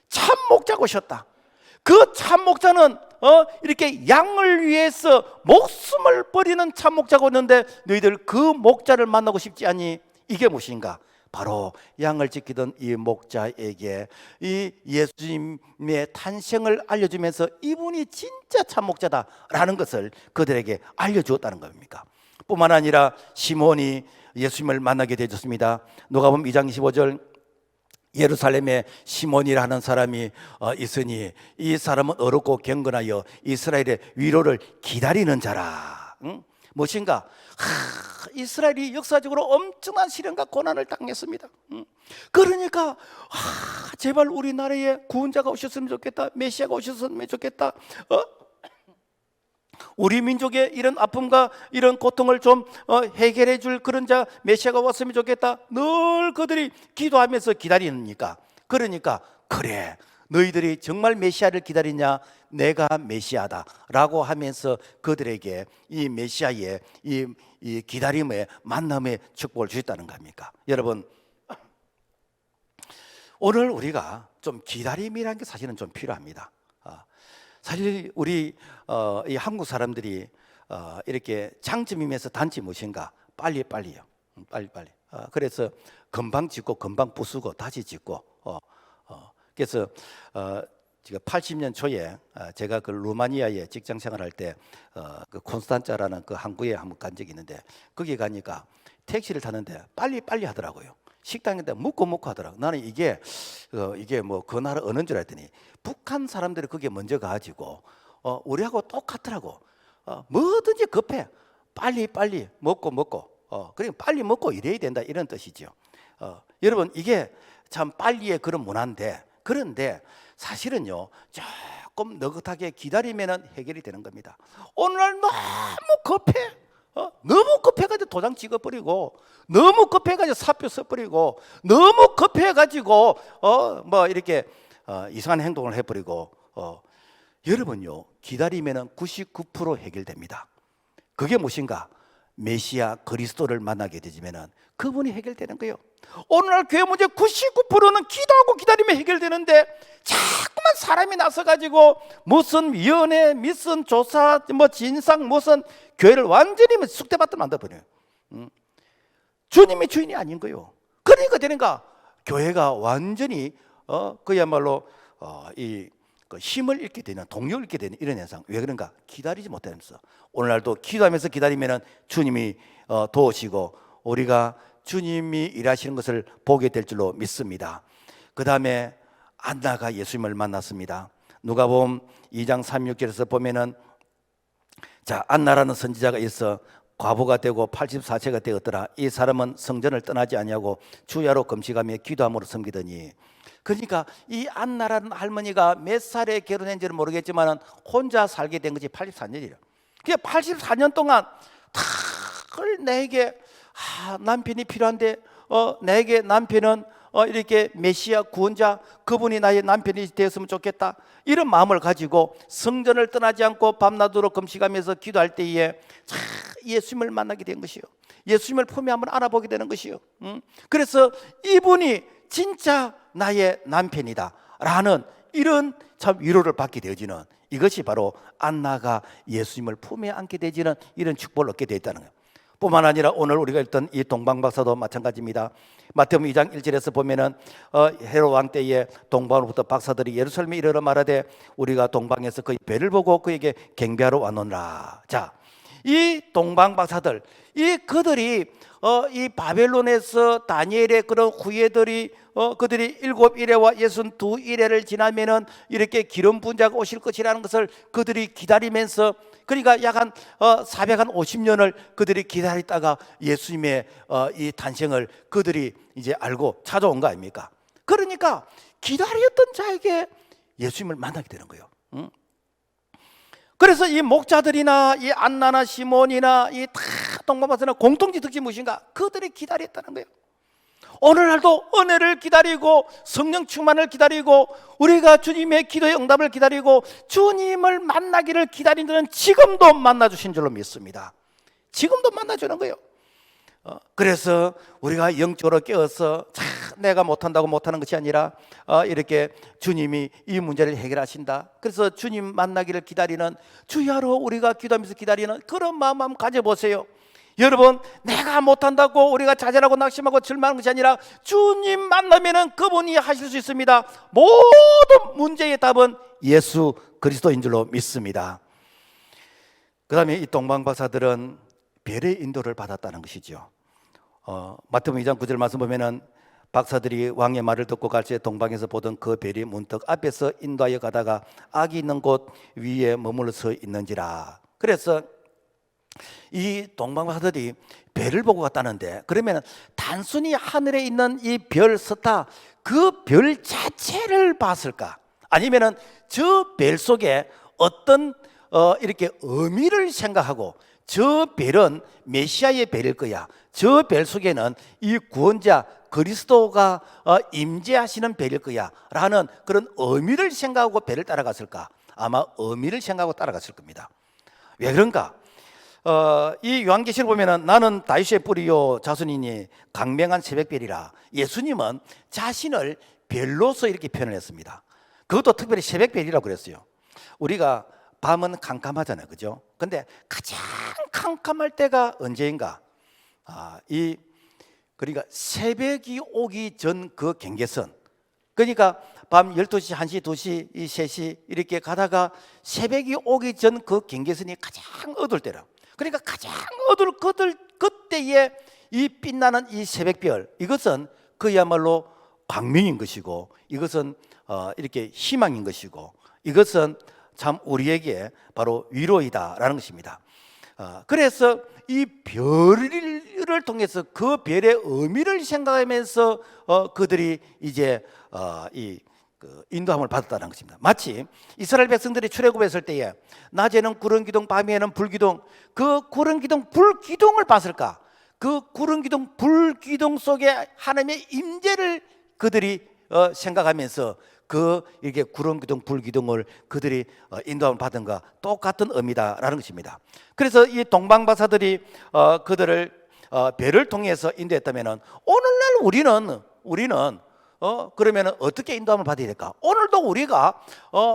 참 목자가 오셨다. 그 참 목자는 이렇게 양을 위해서 목숨을 버리는 참 목자가 오는데 너희들 그 목자를 만나고 싶지 않니? 이게 무엇인가? 바로 양을 지키던 이 목자에게 이 예수님의 탄생을 알려주면서 이분이 진짜 참 목자다라는 것을 그들에게 알려주었다는 겁니다. 뿐만 아니라 시몬이 예수님을 만나게 되었습니다. 누가복음 2장 25절 예루살렘에 시몬이라는 사람이 있으니 이 사람은 어렵고 경건하여 이스라엘의 위로를 기다리는 자라. 무엇인가? 이스라엘이 역사적으로 엄청난 시련과 고난을 당했습니다. 그러니까 제발 우리나라에 구원자가 오셨으면 좋겠다, 메시아가 오셨으면 좋겠다. 우리 민족의 이런 아픔과 이런 고통을 좀 해결해 줄 그런 자 메시아가 왔으면 좋겠다. 늘 그들이 기도하면서 기다리니까, 그러니까 그래, 너희들이 정말 메시아를 기다리냐? 내가 메시아다 라고 하면서 그들에게 이 메시아의 이 기다림의 만남의 축복을 주셨다는 겁니까? 여러분, 오늘 우리가 좀 기다림이라는 게 사실은 좀 필요합니다. 사실 우리 이 한국 사람들이 이렇게 장점이면서 단점이 무엇인가? 빨리빨리요. 빨리빨리. 그래서 금방 짓고 금방 부수고 다시 짓고. 그래서 제가 80년 초에 제가 그 루마니아에 직장 생활할 때 그 콘스탄자라는 그 항구에 한번 간 적이 있는데, 거기 가니까 택시를 타는데 빨리빨리 하더라고요. 식당인데 묵고 하더라고. 나는 이게 뭐 그 나라 어느 줄 알았더니 북한 사람들이 거기에 먼저 가가지고 우리하고 똑같더라고. 뭐든지 급해. 빨리 먹고 그러니까 빨리 먹고 이래야 된다, 이런 뜻이죠. 여러분, 이게 참 빨리의 그런 문화인데, 그런데 사실은요 조금 느긋하게 기다리면 해결이 되는 겁니다. 오늘날 너무 급해. 너무 급해가지고 도장 찍어버리고, 너무 급해가지고 사표 써버리고, 너무 급해가지고 뭐 이렇게 이상한 행동을 해버리고. 여러분요, 기다리면 99% 해결됩니다. 그게 무엇인가? 메시아 그리스도를 만나게 되지면은 그분이 해결되는 거예요. 오늘날 교회 문제 99%는 기도하고 기다리면 해결되는데, 자꾸만 사람이 나서가지고 무슨 위원회, 무슨 조사, 뭐 진상, 무슨 교회를 완전히 쑥대밭을 만들어버려요. 주님이 주인이 아닌 거예요. 그러니까 되는가? 교회가 완전히 그야말로 그 힘을 잃게 되는, 동력을 잃게 되는 이런 현상. 왜 그런가? 기다리지 못하면서. 오늘날도 기도하면서 기다리면 주님이 도우시고 우리가 주님이 일하시는 것을 보게 될 줄로 믿습니다. 그 다음에 안나가 예수님을 만났습니다. 누가복음 2장 36절에서 보면은, 자, 안나라는 선지자가 있어 과부가 되고 84세가 되었더라. 이 사람은 성전을 떠나지 아니하고 주야로 금식하며 기도함으로 섬기더니. 그러니까 이 안나라는 할머니가 몇 살에 결혼했는지는 모르겠지만 혼자 살게 된 것이 84년이에요. 그게 84년 동안 늘 내게 남편이 필요한데 내게 남편은 이렇게 메시아 구원자, 그분이 나의 남편이 되었으면 좋겠다, 이런 마음을 가지고 성전을 떠나지 않고 밤낮으로 금식하면서 기도할 때에 예수님을 만나게 된 것이요. 예수님을 품에 한번 알아보게 되는 것이요. 그래서 이분이 진짜 나의 남편이다 라는 이런 참 위로를 받게 되어지는, 이것이 바로 안나가 예수님을 품에 안게 되지는 이런 축복을 얻게 되었다는 거예요. 뿐만 아니라 오늘 우리가 읽던 이 동방박사도 마찬가지입니다. 마태복음 2장 1절에서 보면은 헤롯 왕 때에 동방으로부터 박사들이 예루살렘에 이르러 말하되 우리가 동방에서 그의 배를 보고 그에게 경배하러 왔노라. 자, 이 동방박사들, 그들이 이 바벨론에서 다니엘의 그런 후예들이 그들이 7일에와 62일에를 지나면은 이렇게 기름 부은 자가 오실 것이라는 것을 그들이 기다리면서, 그러니까 약 한 450년을 그들이 기다리다가 예수님의 이 탄생을 그들이 이제 알고 찾아온 거 아닙니까? 그러니까 기다렸던 자에게 예수님을 만나게 되는 거예요. 그래서 이 목자들이나 이 안나나 시몬이나 이 다 동방박사나 공통적 특징이 무엇인가? 그들이 기다렸다는 거예요. 오늘날도 은혜를 기다리고 성령 충만을 기다리고 우리가 주님의 기도의 응답을 기다리고 주님을 만나기를 기다리는 자는 지금도 만나주신 줄로 믿습니다. 지금도 만나주는 거예요. 그래서 우리가 영적으로 깨어서 내가 못한다고 못하는 것이 아니라 이렇게 주님이 이 문제를 해결하신다. 그래서 주님 만나기를 기다리는, 주야로 우리가 기도하면서 기다리는 그런 마음 한번 가져보세요. 여러분, 내가 못한다고 우리가 좌절하고 낙심하고 절망하는 것이 아니라 주님 만나면은 그분이 하실 수 있습니다. 모든 문제의 답은 예수 그리스도인 줄로 믿습니다. 그 다음에 이 동방박사들은 별의 인도를 받았다는 것이죠. 마태복음 2장 9절 말씀 보면은 박사들이 왕의 말을 듣고 갈 때 동방에서 보던 그 별이 문득 앞에서 인도하여 가다가 악이 있는 곳 위에 머물러 서 있는지라. 그래서 이 동방박사들이 별을 보고 갔다는데, 그러면 단순히 하늘에 있는 이 별 스타, 그 별 자체를 봤을까? 아니면은 저 별 속에 어떤 이렇게 의미를 생각하고 저 벨은 메시아의 벨일 거야. 저 벨 속에는 이 구원자 그리스도가 임재하시는 벨일 거야 라는 그런 의미를 생각하고 벨을 따라갔을까? 아마 의미를 생각하고 따라갔을 겁니다. 왜 그런가? 이 요한계시를 보면은 나는 다윗의 뿌리요 자손이니 강맹한 새벽별이라. 예수님은 자신을 별로서 이렇게 표현을 했습니다. 그것도 특별히 새벽별이라고 그랬어요. 우리가 밤은 캄캄하잖아요, 그죠? 근데 가장 캄캄할 때가 언제인가? 그러니까 새벽이 오기 전 그 경계선. 그러니까 밤 12시, 1시, 2시, 3시 이렇게 가다가 새벽이 오기 전 그 경계선이 가장 어두울 때라. 그러니까 가장 어두울 그때에 이 빛나는 이 새벽별, 이것은 그야말로 광명인 것이고, 이것은 이렇게 희망인 것이고, 이것은 참 우리에게 바로 위로이다라는 것입니다. 그래서 이 별을 통해서 그 별의 의미를 생각하면서 그들이 이제 인도함을 받았다는 것입니다. 마치 이스라엘 백성들이 출애굽했을 때에 낮에는 구름 기둥, 밤에는 불 기둥, 그 구름 기둥, 불 기둥을 봤을까? 그 구름 기둥, 불 기둥 속에 하나님의 임재를 그들이 생각하면서 이렇게 구름 기둥, 불 기둥을 그들이 인도함을 받은 것과 똑같은 의미다라는 것입니다. 그래서 이 동방박사들이 그들을 별을 통해서 인도했다면은 오늘날 우리는 그러면은 어떻게 인도함을 받아야 될까? 오늘도 우리가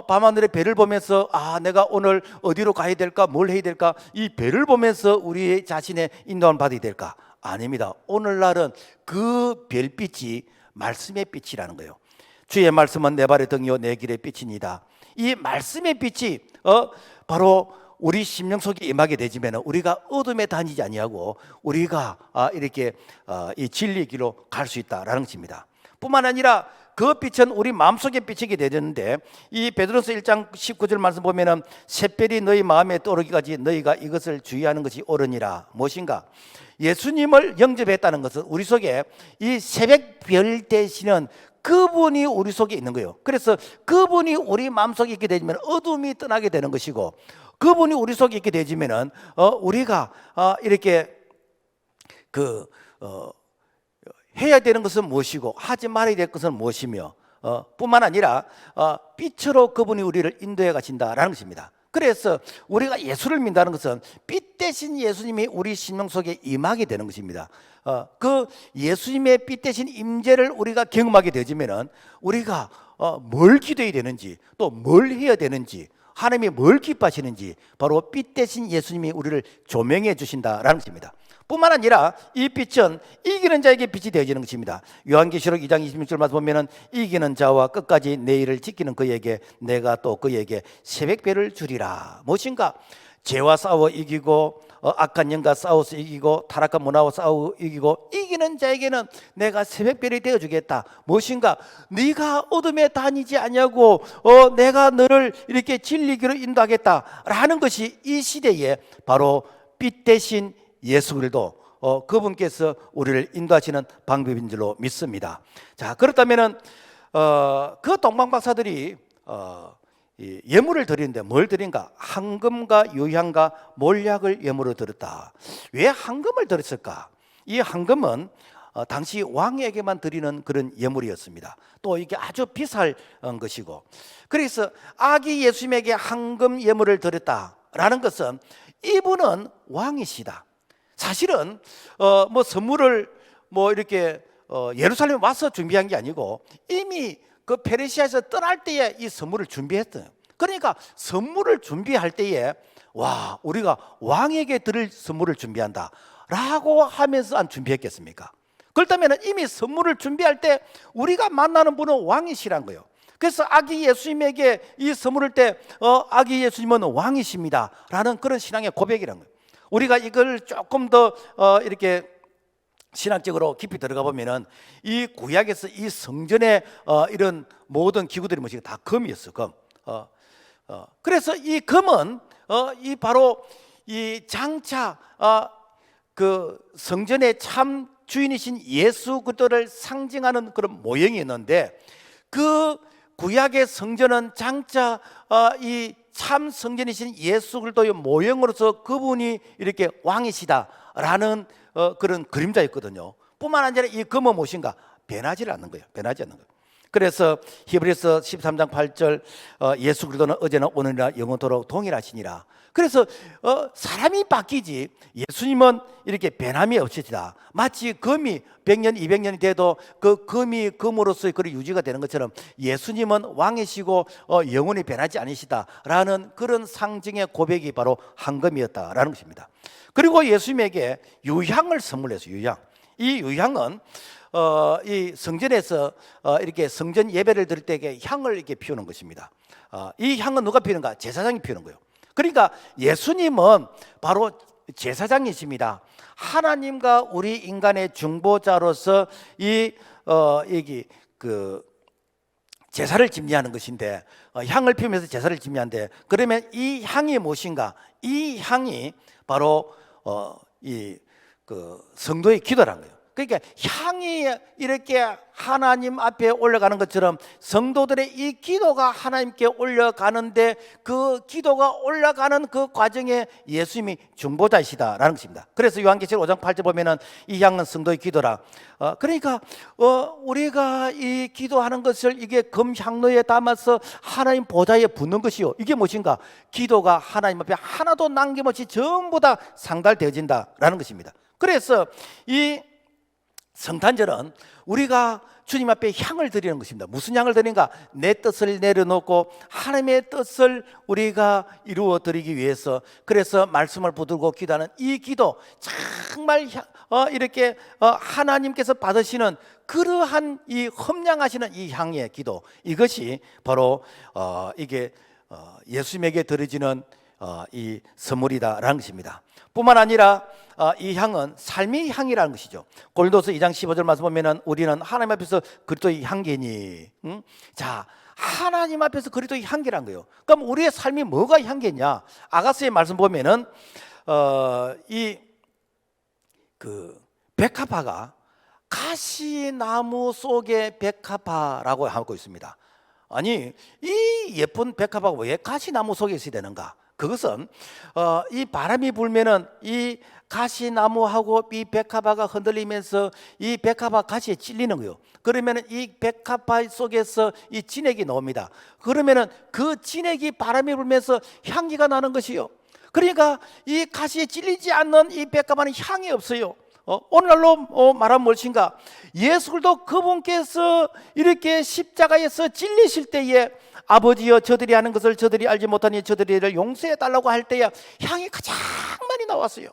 밤하늘의 별을 보면서 내가 오늘 어디로 가야 될까? 뭘 해야 될까? 이 별을 보면서 우리 자신의 인도함을 받아야 될까? 아닙니다. 오늘날은 그 별빛이 말씀의 빛이라는 거예요. 주의 말씀은 내 발의 등이요 내 길의 빛이니이다. 이 말씀의 빛이 바로 우리 심령 속에 임하게 되지면 우리가 어둠에 다니지 아니하고 우리가 이렇게 이 진리의 길로 갈 수 있다라는 것입니다. 뿐만 아니라 그 빛은 우리 마음속에 비치게 되는데, 이 베드로서 1장 19절 말씀 보면은 샛별이 너희 마음에 떠오르기까지 너희가 이것을 주의하는 것이 옳으니라. 무엇인가? 예수님을 영접했다는 것은 우리 속에 이 새벽별 되시는 그분이 우리 속에 있는 거예요. 그래서 그분이 우리 마음속에 있게 되면 어둠이 떠나게 되는 것이고, 그분이 우리 속에 있게 되지면은 우리가 이렇게 해야 되는 것은 무엇이고 하지 말아야 될 것은 무엇이며 뿐만 아니라 빛으로 그분이 우리를 인도해 가신다라는 것입니다. 그래서 우리가 예수를 믿는다는 것은 빛 대신 예수님이 우리 심령 속에 임하게 되는 것입니다. 그 예수님의 빛 대신 임재를 우리가 경험하게 되지면은 우리가 뭘 기도해야 되는지, 또 뭘 해야 되는지, 하나님이 뭘 기뻐하시는지 바로 빛 대신 예수님이 우리를 조명해 주신다라는 것입니다. 뿐만 아니라 이 빛은 이기는 자에게 빛이 되어지는 것입니다. 요한계시록 2장 26절 말씀 보면은 이기는 자와 끝까지 내 일을 지키는 그에게 내가 또 그에게 새벽별을 주리라. 무엇인가? 죄와 싸워 이기고 악한 영과 싸워서 이기고 타락한 문화와 싸워 이기고 이기는 자에게는 내가 새벽별이 되어주겠다. 무엇인가? 네가 어둠에 다니지 아니하고 내가 너를 이렇게 진리기로 인도하겠다라는 것이 이 시대에 바로 빛 대신 예수 그리스도 그분께서 우리를 인도하시는 방법인 줄로 믿습니다. 자, 그렇다면은 그 동방박사들이 예물을 드리는데 뭘 드린가? 황금과 유향과 몰약을 예물로 드렸다. 왜 황금을 드렸을까? 이 황금은 당시 왕에게만 드리는 그런 예물이었습니다. 또 이게 아주 비쌀 것이고, 그래서 아기 예수님에게 황금 예물을 드렸다라는 것은 이분은 왕이시다. 사실은 뭐 선물을 뭐 이렇게 예루살렘에 와서 준비한 게 아니고 이미 그 페르시아에서 떠날 때에 이 선물을 준비했어요. 그러니까 선물을 준비할 때에 우리가 왕에게 드릴 선물을 준비한다 라고 하면서 안 준비했겠습니까? 그렇다면 이미 선물을 준비할 때 우리가 만나는 분은 왕이시란 거예요. 그래서 아기 예수님에게 이 선물을 때 아기 예수님은 왕이십니다 라는 그런 신앙의 고백이란 거예요. 우리가 이걸 조금 더 이렇게 신학적으로 깊이 들어가 보면은 이 구약에서 이 성전의 이런 모든 기구들이 뭐지? 다 금이었어, 금. 그래서 이 금은 이 바로 이 장차 그 성전의 참 주인이신 예수 그리스도를 상징하는 그런 모형이 있는데, 그 구약의 성전은 장차 이 참 성전이신 예수 그리스도의 모형으로서 그분이 이렇게 왕이시다라는 그런 그림자였거든요. 뿐만 아니라 이 금은 무엇인가? 변하지 않는 거예요. 변하지 않는 거예요. 그래서 히브리서 13장 8절 예수 그리스도는 어제나 오늘이나 영원토록 동일하시니라. 그래서 사람이 바뀌지 예수님은 이렇게 변함이 없으시다. 마치 금이 100년 200년이 돼도 그 금이 금으로서의 그런 유지가 되는 것처럼 예수님은 왕이시고 영원히 변하지 않으시다라는 그런 상징의 고백이 바로 황금이었다라는 것입니다. 그리고 예수님에게 유향을 선물했어요. 유향. 이 유향은 이 성전에서 이렇게 성전 예배를 드릴 때 향을 이렇게 피우는 것입니다. 이 향은 누가 피우는가? 제사장이 피우는 거예요. 그러니까 예수님은 바로 제사장이십니다. 하나님과 우리 인간의 중보자로서 여기 제사를 집리하는 것인데 향을 피우면서 제사를 집리하는데 그러면 이 향이 무엇인가? 이 향이 바로 성도의 기도라는 거예요. 그러니까 향이 이렇게 하나님 앞에 올라가는 것처럼 성도들의 이 기도가 하나님께 올라가는데 그 기도가 올라가는 그 과정에 예수님이 중보자이시다라는 것입니다. 그래서 요한계시록 5장 8절 보면은 이 향은 성도의 기도라. 그러니까 우리가 이 기도하는 것을 이게 금향로에 담아서 하나님 보좌에 붓는 것이요. 이게 무엇인가? 기도가 하나님 앞에 하나도 남김없이 전부 다 상달되어진다라는 것입니다. 그래서 이 성탄절은 우리가 주님 앞에 향을 드리는 것입니다. 무슨 향을 드리는가? 내 뜻을 내려놓고 하나님의 뜻을 우리가 이루어 드리기 위해서 그래서 말씀을 붙들고 기도하는 이 기도 정말 이렇게 하나님께서 받으시는 그러한 이 험량하시는 이 향의 기도 이것이 바로 이게 예수님에게 드려지는 이 선물이다라는 것입니다. 뿐만 아니라 이 향은 삶의 향이라는 것이죠. 고린도서 2장 15절 말씀 보면은 우리는 하나님 앞에서 그리스도의 향기니. 자, 하나님 앞에서 그리스도의 향기란 거예요. 그럼 우리의 삶이 뭐가 향기냐? 아가서의 말씀 보면은 백합화가 가시나무 속의 백합화라고 하고 있습니다. 아니 이 예쁜 백합화가 왜 가시나무 속에 있어야 되는가? 그것은 이 바람이 불면은 이 가시나무하고 이 백합화가 흔들리면서 이 백합화 가시에 찔리는 거예요. 그러면은 이 백합화 속에서 이 진액이 나옵니다. 그러면은 그 진액이 바람이 불면서 향기가 나는 것이요. 그러니까 이 가시에 찔리지 않는 이 백합화는 향이 없어요. 오늘날로 말하면 무엇인가? 예수 그리스도 그분께서 이렇게 십자가에서 찔리실 때에 아버지여 저들이 하는 것을 저들이 알지 못하니 저들이를 용서해 달라고 할 때에 향이 가장 많이 나왔어요.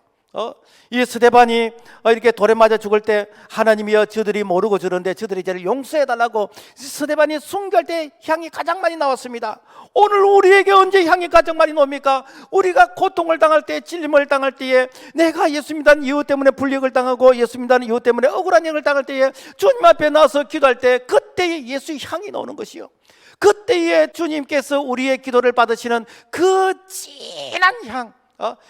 이 스데반이 이렇게 돌에 맞아 죽을 때 하나님이여 저들이 모르고 저러는데 저들이 저를 용서해 달라고 스데반이 순교할 때 향이 가장 많이 나왔습니다. 오늘 우리에게 언제 향이 가장 많이 나옵니까? 우리가 고통을 당할 때 찔림을 당할 때에 내가 예수 믿는 이유 때문에 불력을 당하고 예수 믿는 이유 때문에 억울한 일을 당할 때에 주님 앞에 나와서 기도할 때 그때에 예수의 향이 나오는 것이요. 그때에 주님께서 우리의 기도를 받으시는 그 진한 향,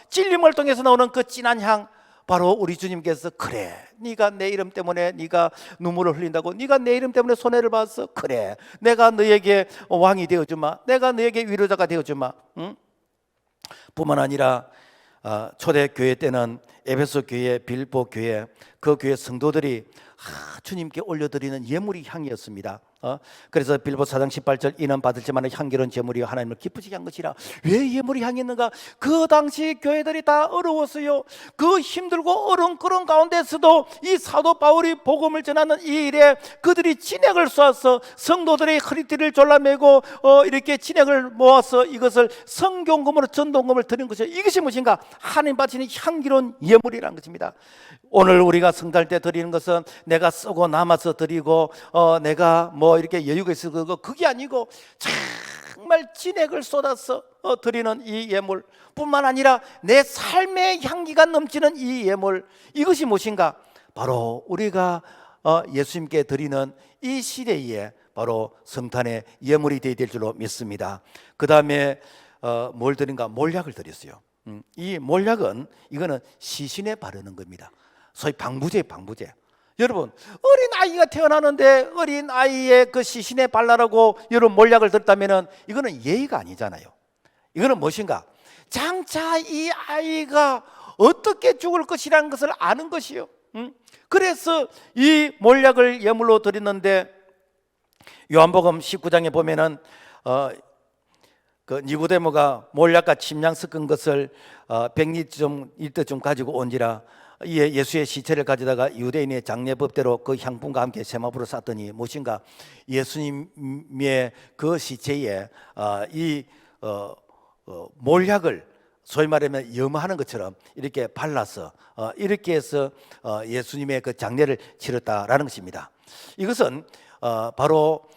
찔림을 통해서 나오는 그 진한 향, 바로 우리 주님께서 그래 네가 내 이름 때문에 네가 눈물을 흘린다고 네가 내 이름 때문에 손해를 봤어. 그래 내가 너에게 왕이 되어주마. 내가 너에게 위로자가 되어주마. 뿐만 아니라 초대교회 때는 에베소 교회, 빌보 교회 그 교회 성도들이 주님께 올려드리는 예물이 향이었습니다. 그래서 빌보 4장 18절 이는 받을지 만한 향기로운 제물이 하나님을 기쁘시게 한 것이라. 왜 예물이 향했는가? 그 당시 교회들이 다 어려웠어요. 그 힘들고 어려운 그런 가운데서도 이 사도 바울이 복음을 전하는 이 일에 그들이 진액을 쏘아서 성도들의 허리띠를 졸라매고 이렇게 진액을 모아서 이것을 성경금으로 전동금을 드린 것이죠. 이것이 무엇인가? 하나님 바치는 향기로운 예물이라는 것입니다. 오늘 우리가 성탄 때 드리는 것은 내가 쓰고 남아서 드리고 내가 뭐 이렇게 여유가 있어 그게 아니고 정말 진액을 쏟아서 드리는 이 예물 뿐만 아니라 내 삶의 향기가 넘치는 이 예물 이것이 무엇인가? 바로 우리가 예수님께 드리는 이 시대에 바로 성탄의 예물이 되어야 될 줄로 믿습니다. 그 다음에 뭘 드린가? 몰약을 드렸어요. 이 몰약은 이거는 시신에 바르는 겁니다. 소위 방부제. 여러분 어린 아이가 태어나는데 어린 아이의 그 시신에 발라라고 여러분 몰약을 들었다면은 이거는 예의가 아니잖아요. 이거는 무엇인가? 장차 이 아이가 어떻게 죽을 것이라는 것을 아는 것이요. 그래서 이 몰약을 예물로 드렸는데 요한복음 19장에 보면은 그 니고데모가 몰약과 침량 섞은 것을 100리터쯤 가지고 온지라 이에 예수의 시체를 가져다가 유대인의 장례법대로 그 향품과 함께 세마포로 쌌더니 무엇인가 예수님의 그 시체에 이 몰약을 소위 말하면 염하는 것처럼 이렇게 발라서 이렇게 해서 예수님의 그 장례를 치렀다라는 것입니다. 이것은 바로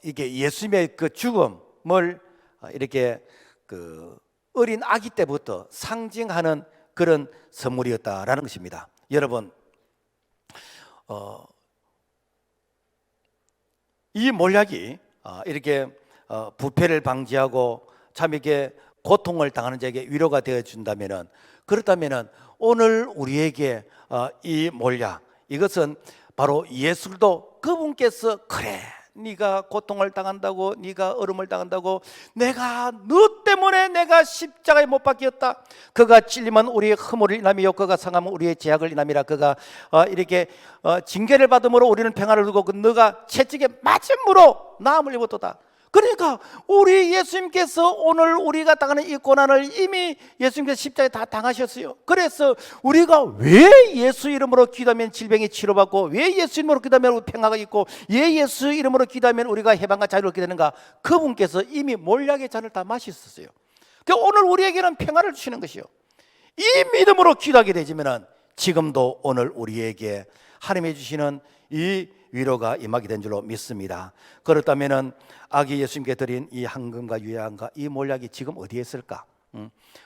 이게 예수님의 그 죽음을 이렇게 그 어린 아기 때부터 상징하는 그런 선물이었다라는 것입니다. 여러분, 이 몰약이 이렇게 부패를 방지하고 참 이렇게 고통을 당하는 자에게 위로가 되어 준다면은, 그렇다면은 오늘 우리에게 이 몰약, 이것은 바로 예수도 그분께서 그래 네가 고통을 당한다고, 네가 얼음을 당한다고, 내가 너 때문에 내가 십자가에 못 박혔다. 그가 찔리면 우리의 허물을 인함이요 그가 상하면 우리의 죄악을 인함이라. 그가 이렇게 징계를 받음으로 우리는 평안을 두고 그 너가 채찍에 맞음으로 나음을 입었도다. 그러니까 우리 예수님께서 오늘 우리가 당하는 이 고난을 이미 예수님께서 십자가에 다 당하셨어요. 그래서 우리가 왜 예수 이름으로 기도하면 질병이 치료받고, 왜 예수 이름으로 기도하면 평화가 있고, 왜 예수 이름으로 기도하면 우리가 해방과 자유를 얻게 되는가? 그분께서 이미 몰약의 잔을 다 마셨었어요. 그러니까 오늘 우리에게는 평화를 주시는 것이요, 이 믿음으로 기도하게 되지면 지금도 오늘 우리에게 하나님이 주시는 이 위로가 임하게 된 줄로 믿습니다. 그렇다면 아기 예수님께 드린 이 황금과 유향과 이 몰약이 지금 어디에 있을까?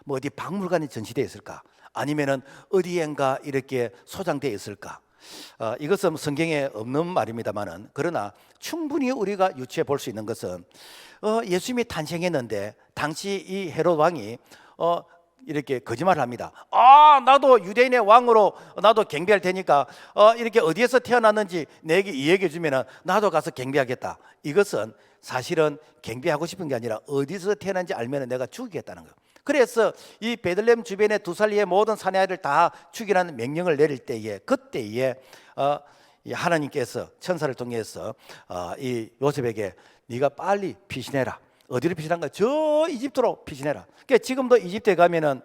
뭐 어디 박물관에 전시되어 있을까? 아니면은 어디엔가 이렇게 소장되어 있을까? 이것은 성경에 없는 말입니다만은, 그러나 충분히 우리가 유추해 볼 수 있는 것은 예수님이 탄생했는데 당시 이 헤롯 왕이 이렇게 거짓말을 합니다. 나도 유대인의 왕으로 나도 경배할 테니까 이렇게 어디에서 태어났는지 내게 이야기해 주면 나도 가서 경배하겠다. 이것은 사실은 경배하고 싶은 게 아니라 어디서 태어난지 알면 내가 죽이겠다는 거예요. 그래서 이 베들레헴 주변의 2살리의 모든 사내아이를 다 죽이라는 명령을 내릴 때에, 그때에 하나님께서 천사를 통해서 이 요셉에게 네가 빨리 피신해라. 어디로 피신한가? 저 이집트로 피신해라. 그러니까 지금도 이집트에 가면은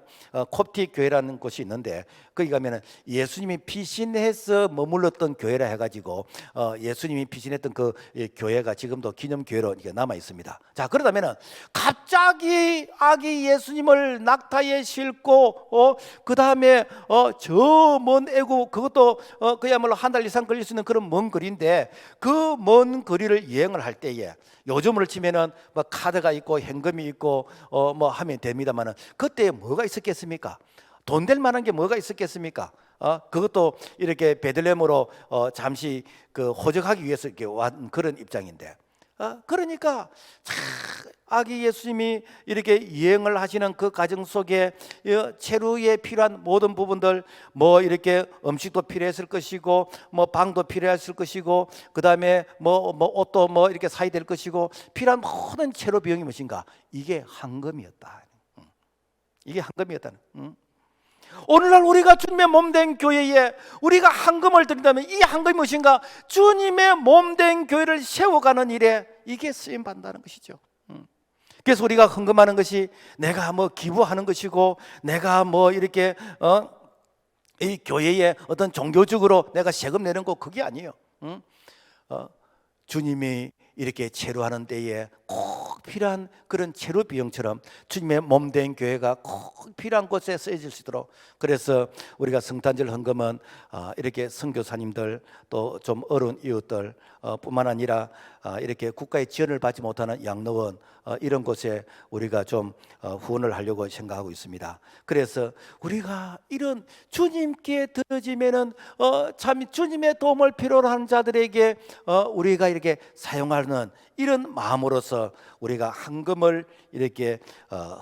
콥틱 교회라는 곳이 있는데, 거기 가면은 예수님이 피신해서 머물렀던 교회라 해가지고 예수님이 피신했던 그 교회가 지금도 기념 교회로 남아 있습니다. 자, 그러다면은 갑자기 아기 예수님을 낙타에 싣고 그 다음에 저 먼 애국, 그것도 그야말로 한 달 이상 걸릴 수 있는 그런 먼 거리인데, 그 먼 거리를 여행을 할 때에 요즘으로 치면은 뭐 카드가 있고 현금이 있고 뭐 하면 됩니다만은, 그때 뭐가 있었겠습니까? 돈 될 만한 게 뭐가 있었겠습니까? 그것도 이렇게 베들레헴으로 잠시 그 호적하기 위해서 이렇게 왔 그런 입장인데, 그러니까 아기 예수님이 이렇게 여행을 하시는 그 과정 속에 체류에 필요한 모든 부분들, 뭐 이렇게 음식도 필요했을 것이고, 뭐 방도 필요했을 것이고, 그 다음에 뭐 옷도 뭐 이렇게 사야 될 것이고, 필요한 모든 체류 비용이 무엇인가? 이게 황금이었다. 이게 황금이었다는. 오늘날 우리가 주님의 몸된 교회에 우리가 황금을 드린다면 이 황금이 무엇인가? 주님의 몸된 교회를 세워가는 일에 이게 쓰임 받는다는 것이죠. 그래서 우리가 헌금하는 것이 내가 뭐 기부하는 것이고, 내가 뭐 이렇게 이 교회에 어떤 종교적으로 내가 세금 내는 거, 그게 아니에요. 주님이 이렇게 체류하는 때에 꼭 필요한 그런 체류 비용처럼 주님의 몸된 교회가 꼭 필요한 곳에 쓰여질 수 있도록, 그래서 우리가 성탄절 헌금은 이렇게 선교사님들, 또 좀 어려운 이웃들 뿐만 아니라 이렇게 국가의 지원을 받지 못하는 양로원, 이런 곳에 우리가 좀 후원을 하려고 생각하고 있습니다. 그래서 우리가 이런 주님께 드려지면은 참 주님의 도움을 필요로 하는 자들에게 우리가 이렇게 사용하는 이런 마음으로서 우리가 헌금을 이렇게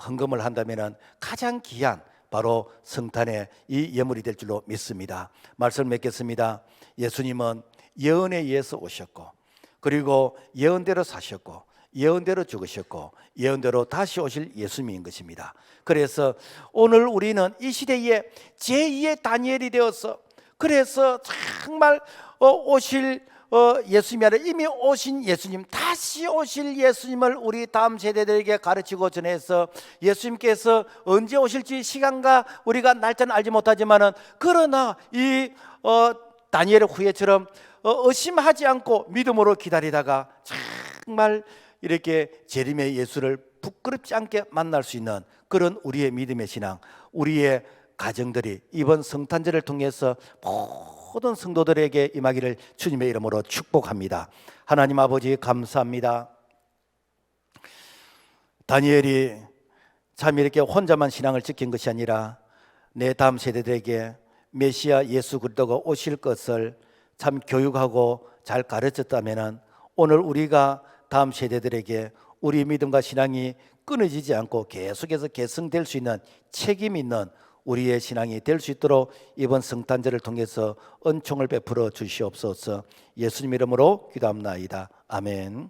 헌금을 한다면은 가장 귀한 바로 성탄의 이 예물이 될 줄로 믿습니다. 말씀을 맺겠습니다. 예수님은 예언에 의해서 오셨고, 그리고 예언대로 사셨고, 예언대로 죽으셨고 예언대로 다시 오실 예수님인 것입니다. 그래서 오늘 우리는 이 시대에 제2의 다니엘이 되어서, 그래서 정말 오실 예수님이 아니라 이미 오신 예수님, 다시 오실 예수님을 우리 다음 세대들에게 가르치고 전해서, 예수님께서 언제 오실지 시간과 우리가 날짜는 알지 못하지만은, 그러나 이 다니엘의 후예처럼 의심하지 않고 믿음으로 기다리다가 정말 이렇게 재림의 예수를 부끄럽지 않게 만날 수 있는 그런 우리의 믿음의 신앙, 우리의 가정들이 이번 성탄절을 통해서 모든 성도들에게 임하기를 주님의 이름으로 축복합니다. 하나님 아버지 감사합니다. 다니엘이 참 이렇게 혼자만 신앙을 지킨 것이 아니라 내 다음 세대들에게 메시아 예수 그리스도가 오실 것을 참 교육하고 잘 가르쳤다면, 오늘 우리가 다음 세대들에게 우리 믿음과 신앙이 끊어지지 않고 계속해서 개성될 수 있는 책임 있는 우리의 신앙이 될 수 있도록 이번 성탄절을 통해서 은총을 베풀어 주시옵소서. 예수님 이름으로 기도합나이다. 아멘.